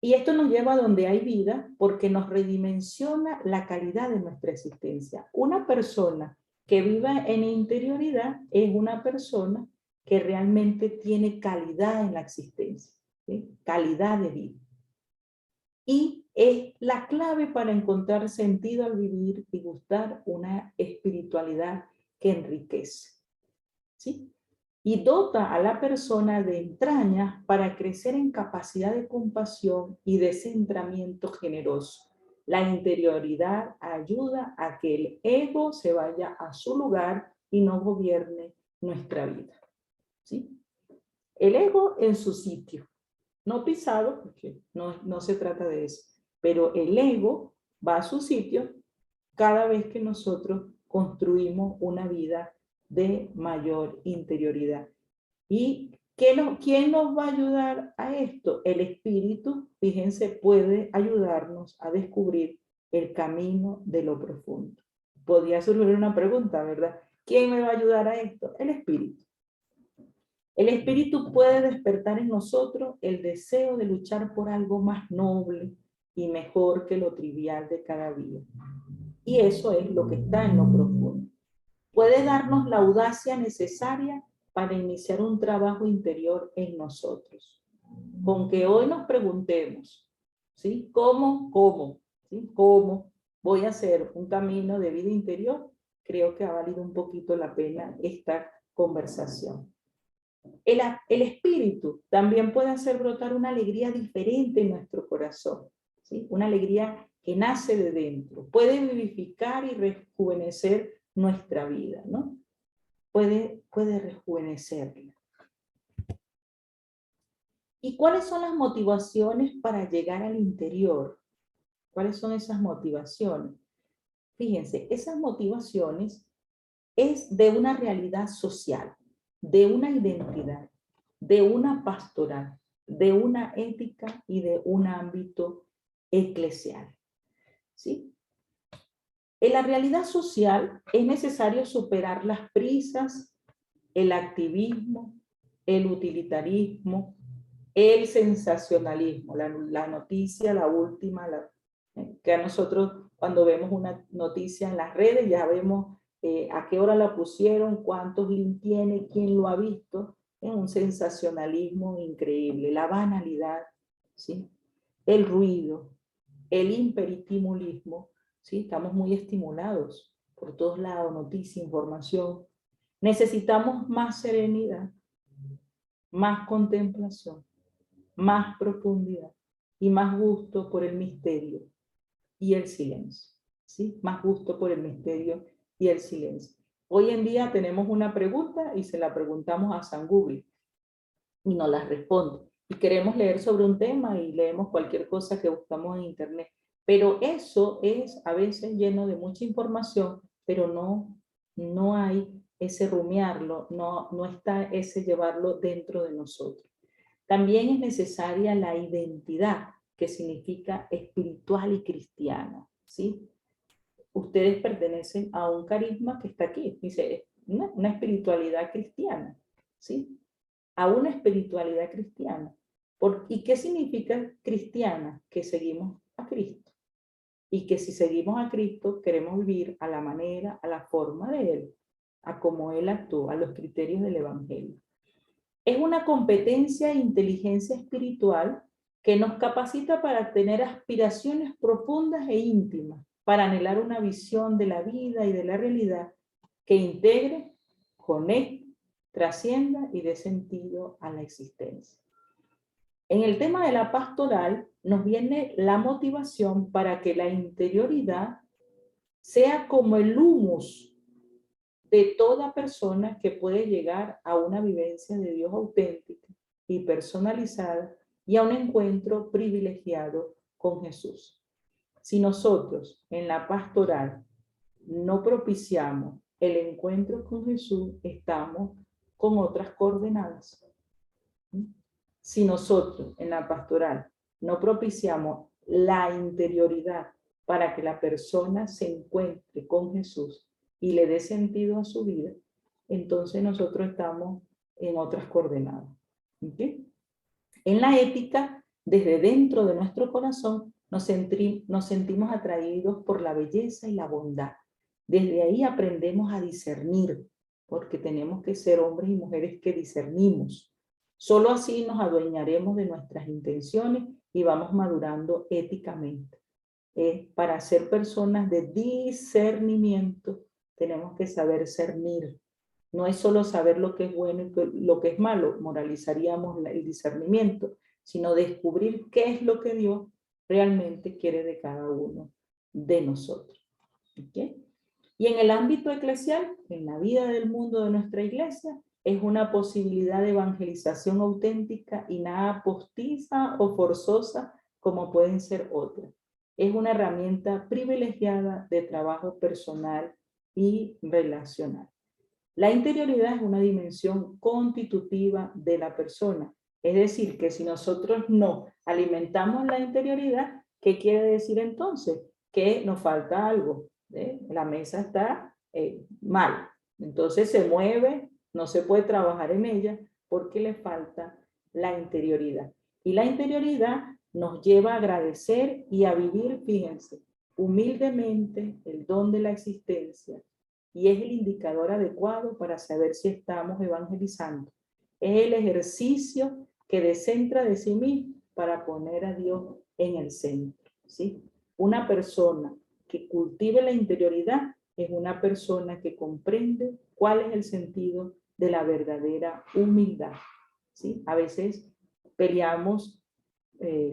Y esto nos lleva a donde hay vida porque nos redimensiona la calidad de nuestra existencia. Una persona que viva en interioridad es una persona que realmente tiene calidad en la existencia, ¿sí? Calidad de vida. Y es la clave para encontrar sentido al vivir y gustar una espiritualidad que enriquece, ¿sí? Y dota a la persona de entrañas para crecer en capacidad de compasión y de centramiento generoso. La interioridad ayuda a que el ego se vaya a su lugar y no gobierne nuestra vida, ¿sí? El ego en su sitio, no pisado, porque no se trata de eso, pero el ego va a su sitio cada vez que nosotros construimos una vida de mayor interioridad. ¿Y quién nos va a ayudar a esto? El Espíritu, fíjense, puede ayudarnos a descubrir el camino de lo profundo. Podría surgir una pregunta, ¿verdad? ¿Quién me va a ayudar a esto? El Espíritu. El Espíritu puede despertar en nosotros el deseo de luchar por algo más noble y mejor que lo trivial de cada día. Y eso es lo que está en lo profundo. Puede darnos la audacia necesaria para iniciar un trabajo interior en nosotros. Con que hoy nos preguntemos, ¿sí? ¿Cómo? ¿Sí? ¿Cómo voy a hacer un camino de vida interior? Creo que ha valido un poquito la pena esta conversación. El espíritu también puede hacer brotar una alegría diferente en nuestro corazón, ¿sí? Una alegría que nace de dentro. Puede vivificar y rejuvenecer nuestra vida, ¿no? Puede rejuvenecerla. ¿Y cuáles son las motivaciones para llegar al interior? ¿Cuáles son esas motivaciones? Fíjense, esas motivaciones es de una realidad social, de una identidad, de una pastoral, de una ética y de un ámbito eclesial, ¿sí? En la realidad social es necesario superar las prisas, el activismo, el utilitarismo, el sensacionalismo, la noticia, la última, que a nosotros cuando vemos una noticia en las redes ya vemos a qué hora la pusieron, cuántos links tiene, quién lo ha visto, es un sensacionalismo increíble, la banalidad, ¿sí? El ruido, el hiperestimulismo, ¿sí? Estamos muy estimulados por todos lados, noticia, información. Necesitamos más serenidad, más contemplación, más profundidad y más gusto por el misterio y el silencio, ¿sí? Más gusto por el misterio y el silencio. Hoy en día tenemos una pregunta y se la preguntamos a San Google y nos la responde. Y queremos leer sobre un tema y leemos cualquier cosa que buscamos en internet. Pero eso es a veces lleno de mucha información, pero no hay ese rumiarlo, no está ese llevarlo dentro de nosotros. También es necesaria la identidad, que significa espiritual y cristiana, ¿sí? Ustedes pertenecen a un carisma que está aquí, dice, una espiritualidad cristiana, ¿sí? A una espiritualidad cristiana. ¿Y qué significa cristiana? Que seguimos a Cristo. Y que si seguimos a Cristo, queremos vivir a la manera, a la forma de Él, a cómo Él actúa, a los criterios del Evangelio. Es una competencia e inteligencia espiritual que nos capacita para tener aspiraciones profundas e íntimas, para anhelar una visión de la vida y de la realidad que integre, conecte, trascienda y dé sentido a la existencia. En el tema de la pastoral nos viene la motivación para que la interioridad sea como el humus de toda persona que puede llegar a una vivencia de Dios auténtica y personalizada y a un encuentro privilegiado con Jesús. Si nosotros en la pastoral no propiciamos el encuentro con Jesús, estamos con otras coordenadas. Si nosotros en la pastoral no propiciamos la interioridad para que la persona se encuentre con Jesús y le dé sentido a su vida, entonces nosotros estamos en otras coordenadas. ¿Okay? En la ética, desde dentro de nuestro corazón, nos sentimos atraídos por la belleza y la bondad. Desde ahí aprendemos a discernir, porque tenemos que ser hombres y mujeres que discernimos. Solo así nos adueñaremos de nuestras intenciones y vamos madurando éticamente. Para ser personas de discernimiento, tenemos que saber cernir. No es solo saber lo que es bueno y lo que es malo, moralizaríamos el discernimiento, sino descubrir qué es lo que Dios realmente quiere de cada uno de nosotros. ¿Okay? Y en el ámbito eclesial, en la vida del mundo de nuestra iglesia, es una posibilidad de evangelización auténtica y nada postiza o forzosa como pueden ser otras. Es una herramienta privilegiada de trabajo personal y relacional. La interioridad es una dimensión constitutiva de la persona. Es decir, que si nosotros no alimentamos la interioridad, ¿qué quiere decir entonces? Que nos falta algo. La mesa está mal. Entonces se mueve, no se puede trabajar en ella porque le falta la interioridad. Y la interioridad nos lleva a agradecer y a vivir, fíjense, humildemente el don de la existencia y es el indicador adecuado para saber si estamos evangelizando. Es el ejercicio que descentra de sí mismo para poner a Dios en el centro, ¿sí? Una persona que cultive la interioridad es una persona que comprende cuál es el sentido de la verdadera humildad, ¿sí? A veces peleamos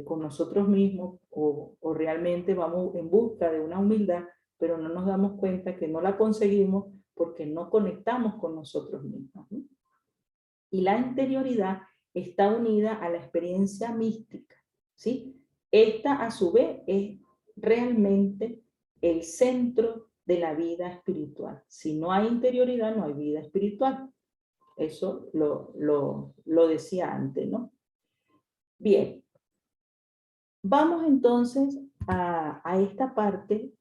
con nosotros mismos o realmente vamos en busca de una humildad, pero no nos damos cuenta que no la conseguimos porque no conectamos con nosotros mismos, ¿no? Y la interioridad está unida a la experiencia mística, ¿sí? Esta a su vez es realmente el centro de la vida espiritual. Si no hay interioridad, no hay vida espiritual. Eso lo decía antes, ¿no? Bien. Vamos entonces a esta parte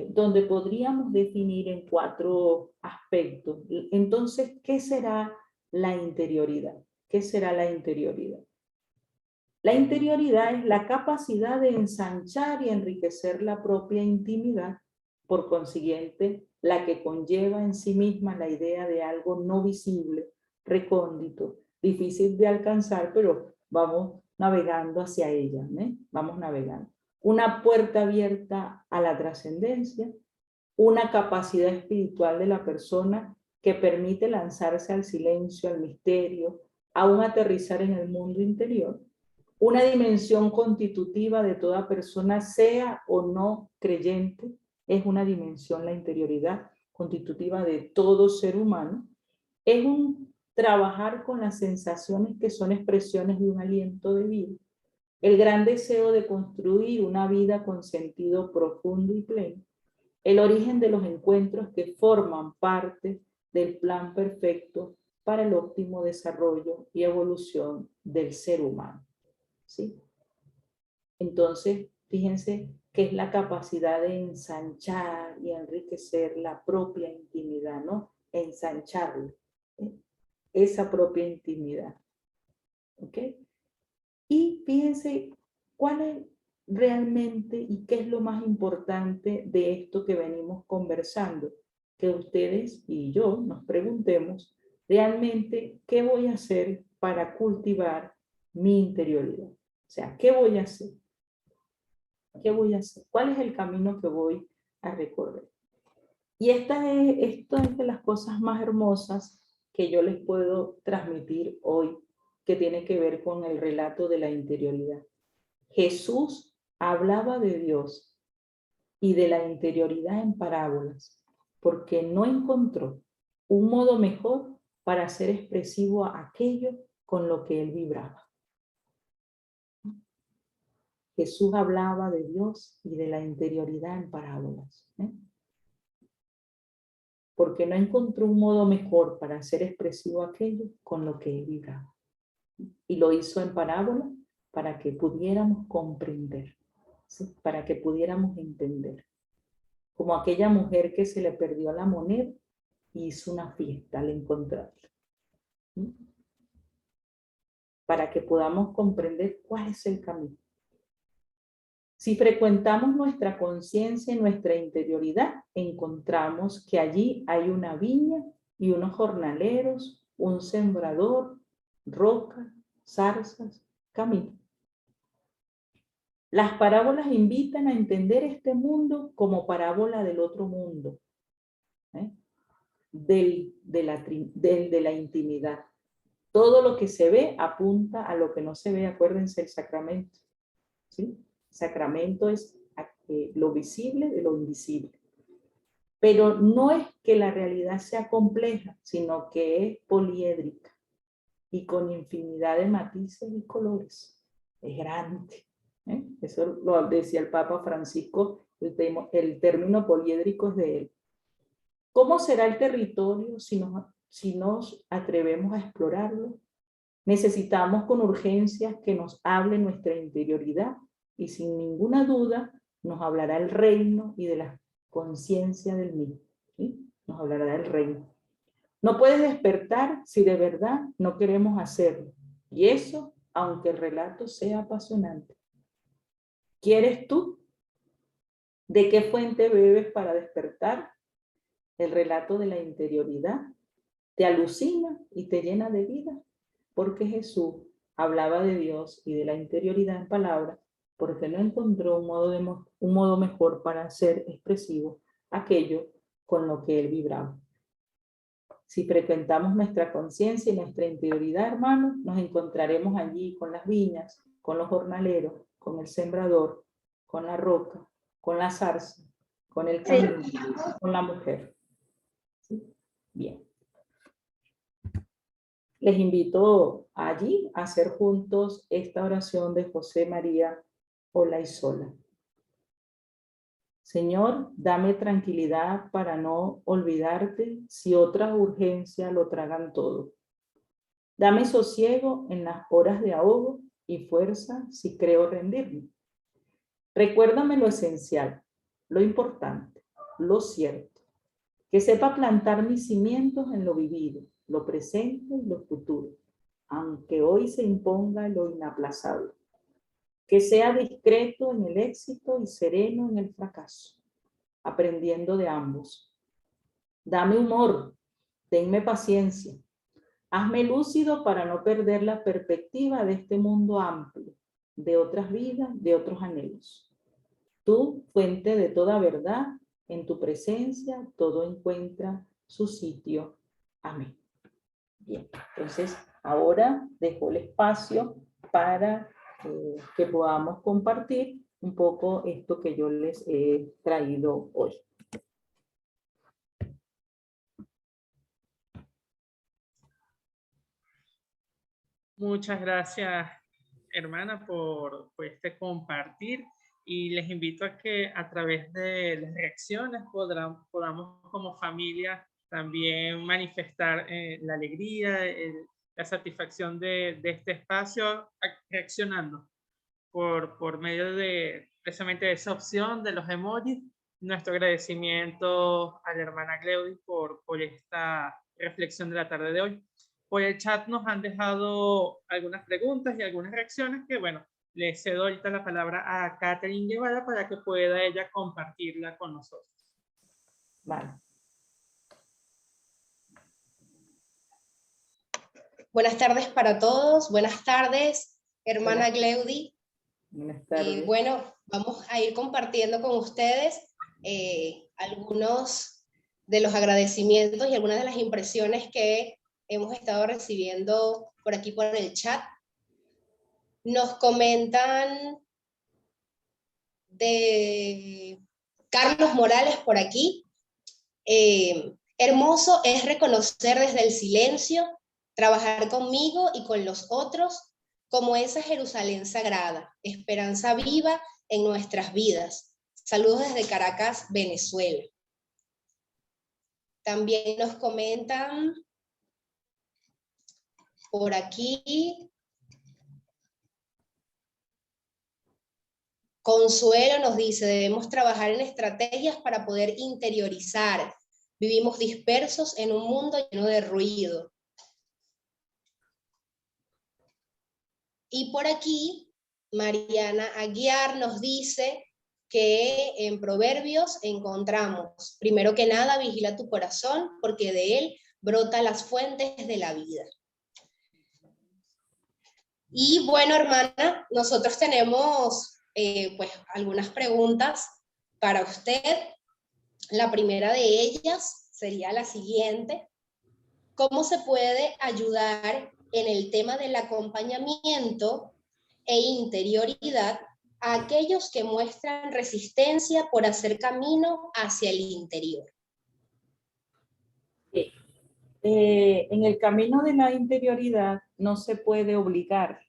donde podríamos definir en 4 aspectos. Entonces, ¿qué será la interioridad? ¿Qué será la interioridad? La interioridad es la capacidad de ensanchar y enriquecer la propia intimidad, por consiguiente, la que conlleva en sí misma la idea de algo no visible, recóndito, difícil de alcanzar, pero vamos navegando hacia ella, ¿eh? Vamos navegando. Una puerta abierta a la trascendencia, una capacidad espiritual de la persona que permite lanzarse al silencio, al misterio, a un aterrizar en el mundo interior, una dimensión constitutiva de toda persona, sea o no creyente, es una dimensión, la interioridad constitutiva de todo ser humano, es un trabajar con las sensaciones que son expresiones de un aliento de vida, el gran deseo de construir una vida con sentido profundo y pleno, el origen de los encuentros que forman parte del plan perfecto para el óptimo desarrollo y evolución del ser humano, ¿sí? Entonces, fíjense que es la capacidad de ensanchar y enriquecer la propia intimidad, ¿no? Ensancharla, ¿eh? Esa propia intimidad, ¿ok? Y fíjense cuál es realmente y qué es lo más importante de esto que venimos conversando, que ustedes y yo nos preguntemos realmente qué voy a hacer para cultivar mi interioridad. O sea, ¿qué voy a hacer? ¿Qué voy a hacer? ¿Cuál es el camino que voy a recorrer? Y esto es de las cosas más hermosas que yo les puedo transmitir hoy, que tiene que ver con el relato de la interioridad. Jesús hablaba de Dios y de la interioridad en parábolas, porque no encontró un modo mejor para hacer expresivo a aquello con lo que él vibraba. Jesús hablaba de Dios y de la interioridad en parábolas, ¿eh? Porque no encontró un modo mejor para hacer expresivo aquello con lo que él vibraba. Y lo hizo en parábola para que pudiéramos comprender, ¿sí? Para que pudiéramos entender. Como aquella mujer que se le perdió la moneda y hizo una fiesta al encontrarla, ¿sí? Para que podamos comprender cuál es el camino. Si frecuentamos nuestra conciencia y nuestra interioridad, encontramos que allí hay una viña y unos jornaleros, un sembrador, roca, zarzas, camino. Las parábolas invitan a entender este mundo como parábola del otro mundo, ¿eh? de la intimidad. Todo lo que se ve apunta a lo que no se ve, acuérdense el sacramento, ¿sí? Sacramento es lo visible de lo invisible. Pero no es que la realidad sea compleja, sino que es poliédrica y con infinidad de matices y colores. Es grande, ¿eh? Eso lo decía el Papa Francisco, el término poliédrico es de él. ¿Cómo será el territorio si nos atrevemos a explorarlo? Necesitamos con urgencia que nos hable nuestra interioridad y sin ninguna duda nos hablará el reino y de la conciencia del mismo, ¿sí? Nos hablará del reino. No puedes despertar si de verdad no queremos hacerlo. Y eso, aunque el relato sea apasionante. ¿Quieres tú? ¿De qué fuente bebes para despertar? El relato de la interioridad te alucina y te llena de vida, porque Jesús hablaba de Dios y de la interioridad en palabras, porque no encontró un modo mejor para ser expresivo aquello con lo que él vibraba. Si frecuentamos nuestra conciencia y nuestra interioridad, hermanos, nos encontraremos allí con las viñas, con los jornaleros, con el sembrador, con la roca, con la zarza, con el camino, con la mujer. ¿Sí? Bien. Les invito allí a hacer juntos esta oración de José María Olaizola. Señor, dame tranquilidad para no olvidarte si otras urgencias lo tragan todo. Dame sosiego en las horas de ahogo y fuerza si creo rendirme. Recuérdame lo esencial, lo importante, lo cierto. Que sepa plantar mis cimientos en lo vivido, lo presente y lo futuro, aunque hoy se imponga lo inaplazable. Que sea discreto en el éxito y sereno en el fracaso, aprendiendo de ambos. Dame humor, tenme paciencia. Hazme lúcido para no perder la perspectiva de este mundo amplio, de otras vidas, de otros anhelos. Tú, fuente de toda verdad, en tu presencia todo encuentra su sitio. Amén. Bien, entonces ahora dejo el espacio para que podamos compartir un poco esto que yo les he traído hoy.
Muchas gracias, hermana, por este compartir, y les invito a que a través de las reacciones podamos como familia también manifestar la alegría, la satisfacción de este espacio, reaccionando por medio de precisamente esa opción de los emojis. Nuestro agradecimiento a la hermana Gleudi por esta reflexión de la tarde de hoy. Por el chat nos han dejado algunas preguntas y algunas reacciones que, bueno, le cedo ahorita la palabra a Catherine Guevara para que pueda ella compartirla con nosotros.
Vale.
Buenas tardes para todos. Buenas tardes, hermana
Hola.
Gleudi.
Buenas tardes.
Bueno, vamos a ir compartiendo con ustedes algunos de los agradecimientos y algunas de las impresiones que hemos estado recibiendo por aquí por el chat. Nos comentan de Carlos Morales por aquí. Hermoso es reconocer desde el silencio, trabajar conmigo y con los otros como esa Jerusalén sagrada, esperanza viva en nuestras vidas. Saludos desde Caracas, Venezuela. También nos comentan por aquí. Consuelo nos dice, debemos trabajar en estrategias para poder interiorizar. Vivimos dispersos en un mundo lleno de ruido. Y por aquí, Mariana Aguiar nos dice que en Proverbios encontramos, primero que nada, vigila tu corazón, porque de él brotan las fuentes de la vida. Y bueno, hermana, nosotros tenemos pues algunas preguntas para usted. La primera de ellas sería la siguiente: ¿cómo se puede ayudar en el tema del acompañamiento e interioridad a aquellos que muestran resistencia por hacer camino hacia el interior?
En el camino de la interioridad no se puede obligar,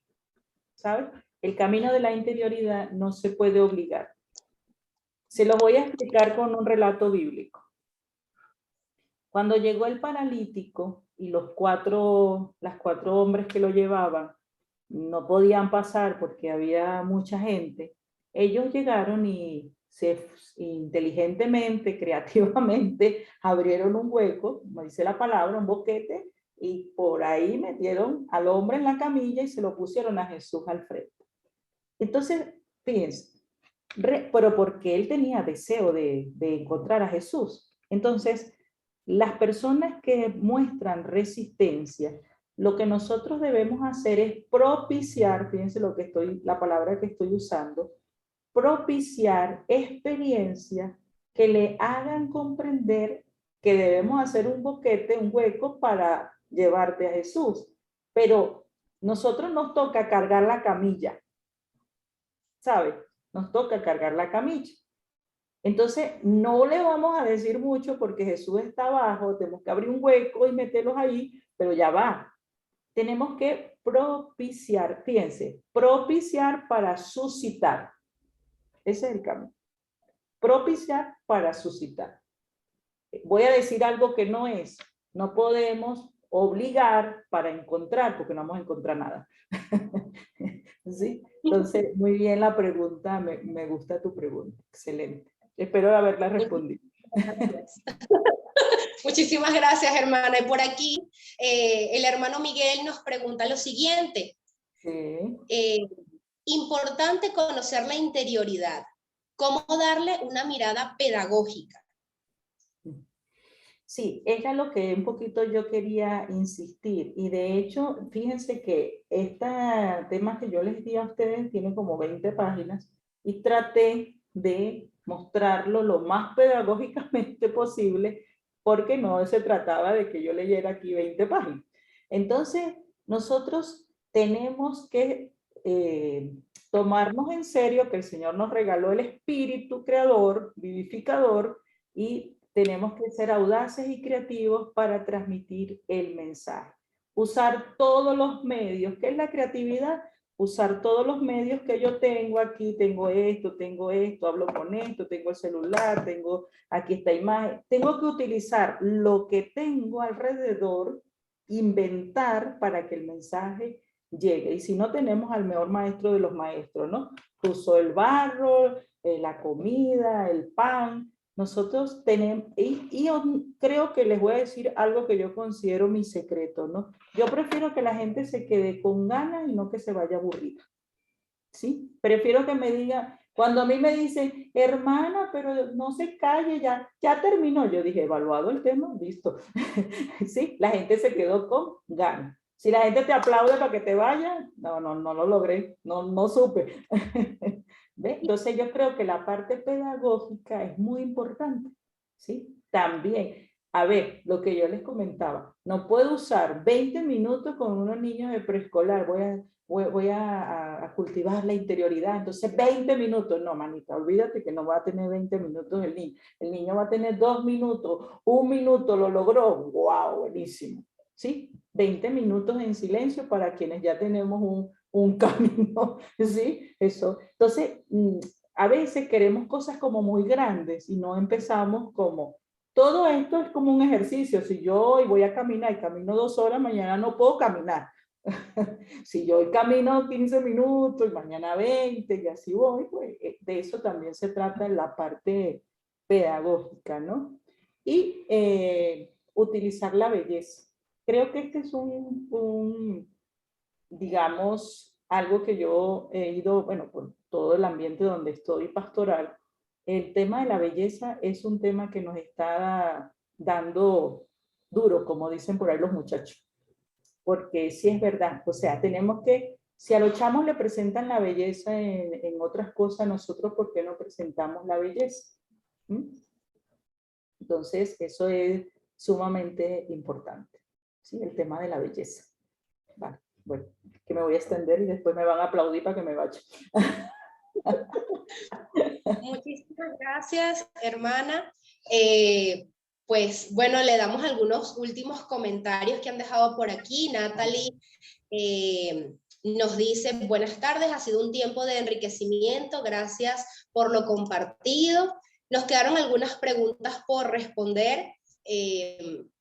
¿sabes? El camino de la interioridad no se puede obligar. Se lo voy a explicar con un relato bíblico. Cuando llegó el paralítico y las cuatro hombres que lo llevaban no podían pasar porque había mucha gente, ellos llegaron y inteligentemente, creativamente, abrieron un hueco, como dice la palabra, un boquete, y por ahí metieron al hombre en la camilla y se lo pusieron a Jesús al frente. Entonces, fíjense, pero porque él tenía deseo de encontrar a Jesús. Entonces, las personas que muestran resistencia, lo que nosotros debemos hacer es propiciar, fíjense la palabra que estoy usando, propiciar experiencias que le hagan comprender que debemos hacer un boquete, un hueco para llevarte a Jesús. Pero nosotros nos toca cargar la camilla, ¿sabes? Nos toca cargar la camilla. Entonces, no le vamos a decir mucho porque Jesús está abajo, tenemos que abrir un hueco y meterlos ahí, pero ya va. Tenemos que propiciar, fíjense, propiciar para suscitar. Ese es el camino. Propiciar para suscitar. Voy a decir algo que no es. No podemos obligar para encontrar, porque no vamos a encontrar nada. ¿Sí? Entonces, muy bien la pregunta, me gusta tu pregunta. Excelente. Espero haberla respondido.
Muchísimas gracias, hermana. Y por aquí, el hermano Miguel nos pregunta lo siguiente.
Sí.
Importante conocer la interioridad. ¿Cómo darle una mirada pedagógica?
Sí, era lo que un poquito yo quería insistir. Y de hecho, fíjense que este tema que yo les di a ustedes tiene como 20 páginas y traté de mostrarlo lo más pedagógicamente posible porque no se trataba de que yo leyera aquí 20 páginas. Entonces, nosotros tenemos que tomarnos en serio que el Señor nos regaló el espíritu creador, vivificador, y tenemos que ser audaces y creativos para transmitir el mensaje. Usar todos los medios. ¿Qué es la creatividad? Usar todos los medios que yo tengo aquí. Tengo esto, hablo con esto, tengo el celular, tengo aquí esta imagen. Tengo que utilizar lo que tengo alrededor, inventar para que el mensaje llegue. Y si no, tenemos al mejor maestro de los maestros, ¿no? Usó el barro, la comida, el pan. Nosotros tenemos, y yo creo que les voy a decir algo que yo considero mi secreto, ¿no? Yo prefiero que la gente se quede con ganas y no que se vaya aburrida, ¿sí? Prefiero que me diga, cuando a mí me dicen, hermana, pero no se calle, ya terminó. Yo dije, evaluado el tema, listo. ¿Sí? La gente se quedó con ganas. Si la gente te aplaude para que te vaya, no lo logré, no supe. ¿Ve? Entonces yo creo que la parte pedagógica es muy importante, ¿sí? También, a ver, lo que yo les comentaba, no puedo usar 20 minutos con unos niños de preescolar, voy a cultivar la interioridad, entonces 20 minutos, no, manita, olvídate que no va a tener 20 minutos el niño va a tener 2 minutos, 1 minuto, lo logró, wow, buenísimo, ¿sí? 20 minutos en silencio para quienes ya tenemos un camino, ¿sí? Eso. Entonces, a veces queremos cosas como muy grandes y no empezamos como, todo esto es como un ejercicio. Si yo hoy voy a caminar y camino 2 horas, mañana no puedo caminar. Si yo hoy camino 15 minutos y mañana 20 y así voy, pues de eso también se trata en la parte pedagógica, ¿no? Y utilizar la belleza. Creo que este es digamos, algo que yo he ido, bueno, por todo el ambiente donde estoy pastoral, el tema de la belleza es un tema que nos está dando duro, como dicen por ahí los muchachos, porque sí es verdad, o sea, tenemos que, si a los chamos le presentan la belleza en otras cosas, nosotros, ¿por qué no presentamos la belleza? Entonces, eso es sumamente importante, ¿sí? El tema de la belleza. Vale. Bueno, que me voy a extender y después me van a aplaudir para que me vaya.
Muchísimas gracias, hermana. Pues bueno, le damos algunos últimos comentarios que han dejado por aquí. Natalie nos dice, buenas tardes, ha sido un tiempo de enriquecimiento, gracias por lo compartido. Nos quedaron algunas preguntas por responder,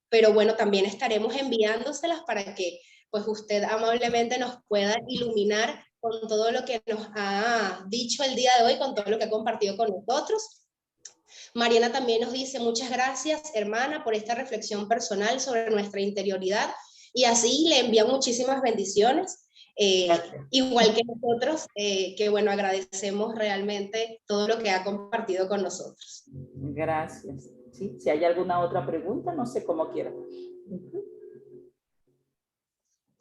pero bueno, también estaremos enviándoselas para que pues usted amablemente nos pueda iluminar con todo lo que nos ha dicho el día de hoy, con todo lo que ha compartido con nosotros. Mariana también nos dice, muchas gracias, hermana, por esta reflexión personal sobre nuestra interioridad, y así le envía muchísimas bendiciones. igual que nosotros, que bueno, agradecemos realmente todo lo que ha compartido con nosotros.
Gracias. ¿Sí? Si hay alguna otra pregunta, no sé cómo quiera.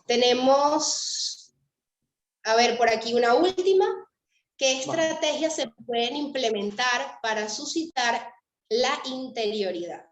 Tenemos, a ver, por aquí una última. ¿Qué estrategias se pueden implementar para suscitar la interioridad?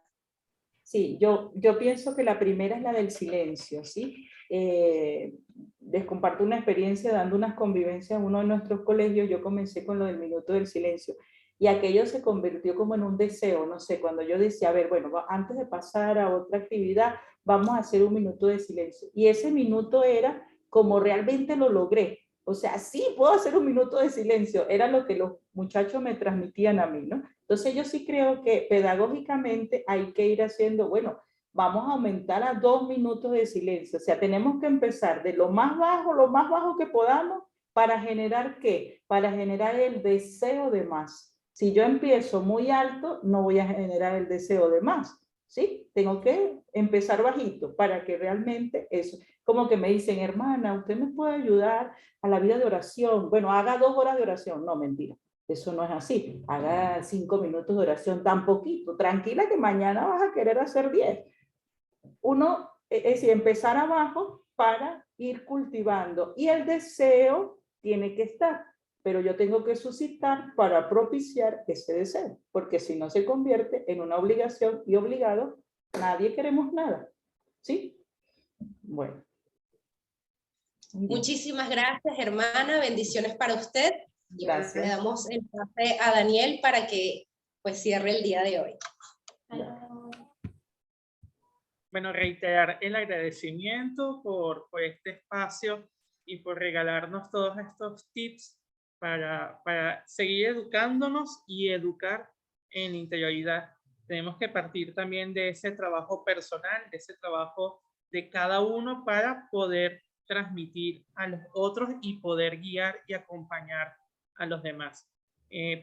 Sí, yo pienso que la primera es la del silencio, ¿sí? Les comparto una experiencia dando unas convivencias en uno de nuestros colegios. Yo comencé con lo del minuto del silencio y aquello se convirtió como en un deseo, no sé, cuando yo decía, a ver, bueno, antes de pasar a otra actividad, vamos a hacer un minuto de silencio. Y ese minuto era como realmente lo logré. O sea, sí puedo hacer un minuto de silencio, era lo que los muchachos me transmitían a mí, ¿no? Entonces yo sí creo que pedagógicamente hay que ir haciendo, bueno, vamos a aumentar a 2 minutos de silencio. O sea, tenemos que empezar de lo más bajo que podamos para generar ¿qué? Para generar el deseo de más. Si yo empiezo muy alto, no voy a generar el deseo de más, ¿sí? Tengo que empezar bajito para que realmente eso, como que me dicen, hermana, ¿usted me puede ayudar a la vida de oración? Bueno, haga 2 horas de oración. No, mentira. Eso no es así. Haga 5 minutos de oración, tan poquito. Tranquila que mañana vas a querer hacer 10. Uno, es decir, empezar abajo para ir cultivando. Y el deseo tiene que estar, pero yo tengo que suscitar para propiciar ese deseo, porque si no se convierte en una obligación y obligado, nadie queremos nada. ¿Sí? Bueno.
Muchísimas gracias, hermana. Bendiciones para usted.
Gracias.
Le damos el pase a Daniel para que pues cierre el día de hoy.
Bueno, reiterar el agradecimiento por este espacio y por regalarnos todos estos tips para seguir educándonos y educar en interioridad. Tenemos que partir también de ese trabajo personal, de ese trabajo de cada uno para poder transmitir a los otros y poder guiar y acompañar a los demás.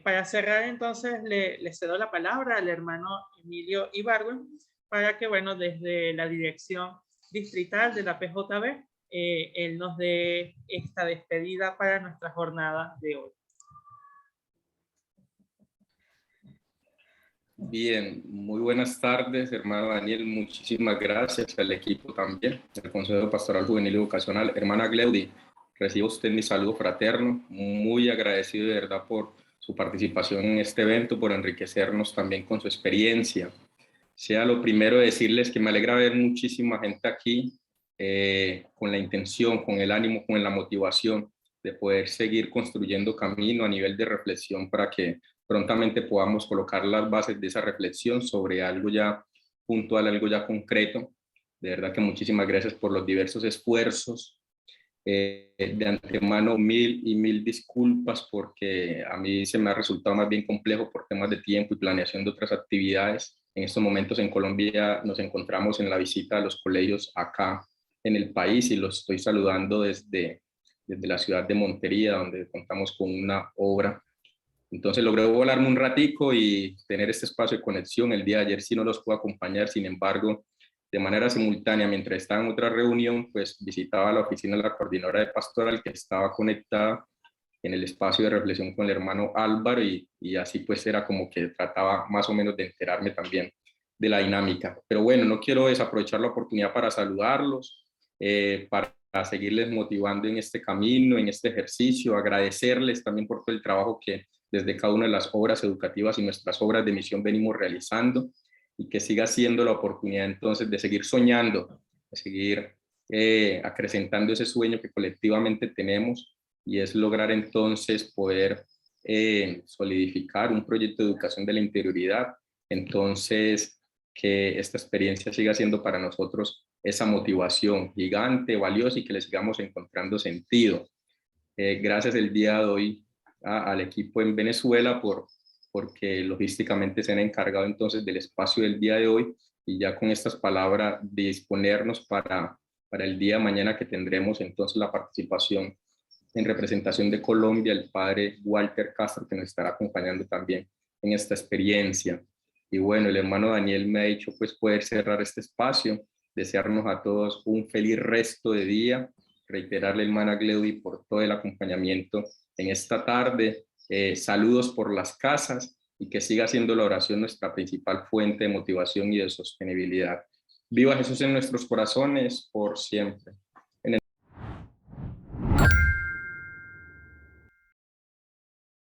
Para cerrar, entonces, le cedo la palabra al hermano Emilio Ibargüen para que, bueno, desde la dirección distrital de la PJB, él nos dé esta despedida para nuestra jornada de hoy.
Bien, muy buenas tardes, hermano Daniel. Muchísimas gracias al equipo también, del Consejo Pastoral Juvenil y Vocacional. Hermana Gleudi, reciba usted mi saludo fraterno. Muy agradecido de verdad por su participación en este evento, por enriquecernos también con su experiencia. Sea lo primero decirles que me alegra ver muchísima gente aquí con la intención, con el ánimo, con la motivación de poder seguir construyendo camino a nivel de reflexión para que prontamente podamos colocar las bases de esa reflexión sobre algo ya puntual, algo ya concreto. De verdad que muchísimas gracias por los diversos esfuerzos. De antemano, mil disculpas porque a mí se me ha resultado más bien complejo por temas de tiempo y planeación de otras actividades. En estos momentos en Colombia nos encontramos en la visita a los colegios acá en el país y los estoy saludando desde la ciudad de Montería, donde contamos con una obra. Entonces logré volarme un ratico y tener este espacio de conexión. El día de ayer sí no los pude acompañar, sin embargo, de manera simultánea, mientras estaba en otra reunión, pues visitaba la oficina de la coordinadora de pastoral que estaba conectada en el espacio de reflexión con el hermano Álvaro y así pues era como que trataba más o menos de enterarme también de la dinámica. Pero bueno, no quiero desaprovechar la oportunidad para saludarlos, para seguirles motivando en este camino, en este ejercicio, agradecerles también por todo el trabajo que desde cada una de las obras educativas y nuestras obras de misión venimos realizando y que siga siendo la oportunidad entonces de seguir soñando, de seguir acrecentando ese sueño que colectivamente tenemos y es lograr entonces poder solidificar un proyecto de educación de la interioridad, entonces que esta experiencia siga siendo para nosotros esa motivación gigante, valiosa y que le sigamos encontrando sentido. Gracias el día de hoy al equipo en Venezuela porque logísticamente se han encargado entonces del espacio del día de hoy y ya con estas palabras disponernos para el día de mañana que tendremos entonces la participación en representación de Colombia, el padre Walter Castro, que nos estará acompañando también en esta experiencia. Y bueno, el hermano Daniel me ha dicho pues poder cerrar este espacio, desearnos a todos un feliz resto de día, reiterarle, hermana Gleudi, por todo el acompañamiento en esta tarde. Saludos por las casas y que siga siendo la oración nuestra principal fuente de motivación y de sostenibilidad. Viva Jesús en nuestros corazones por siempre.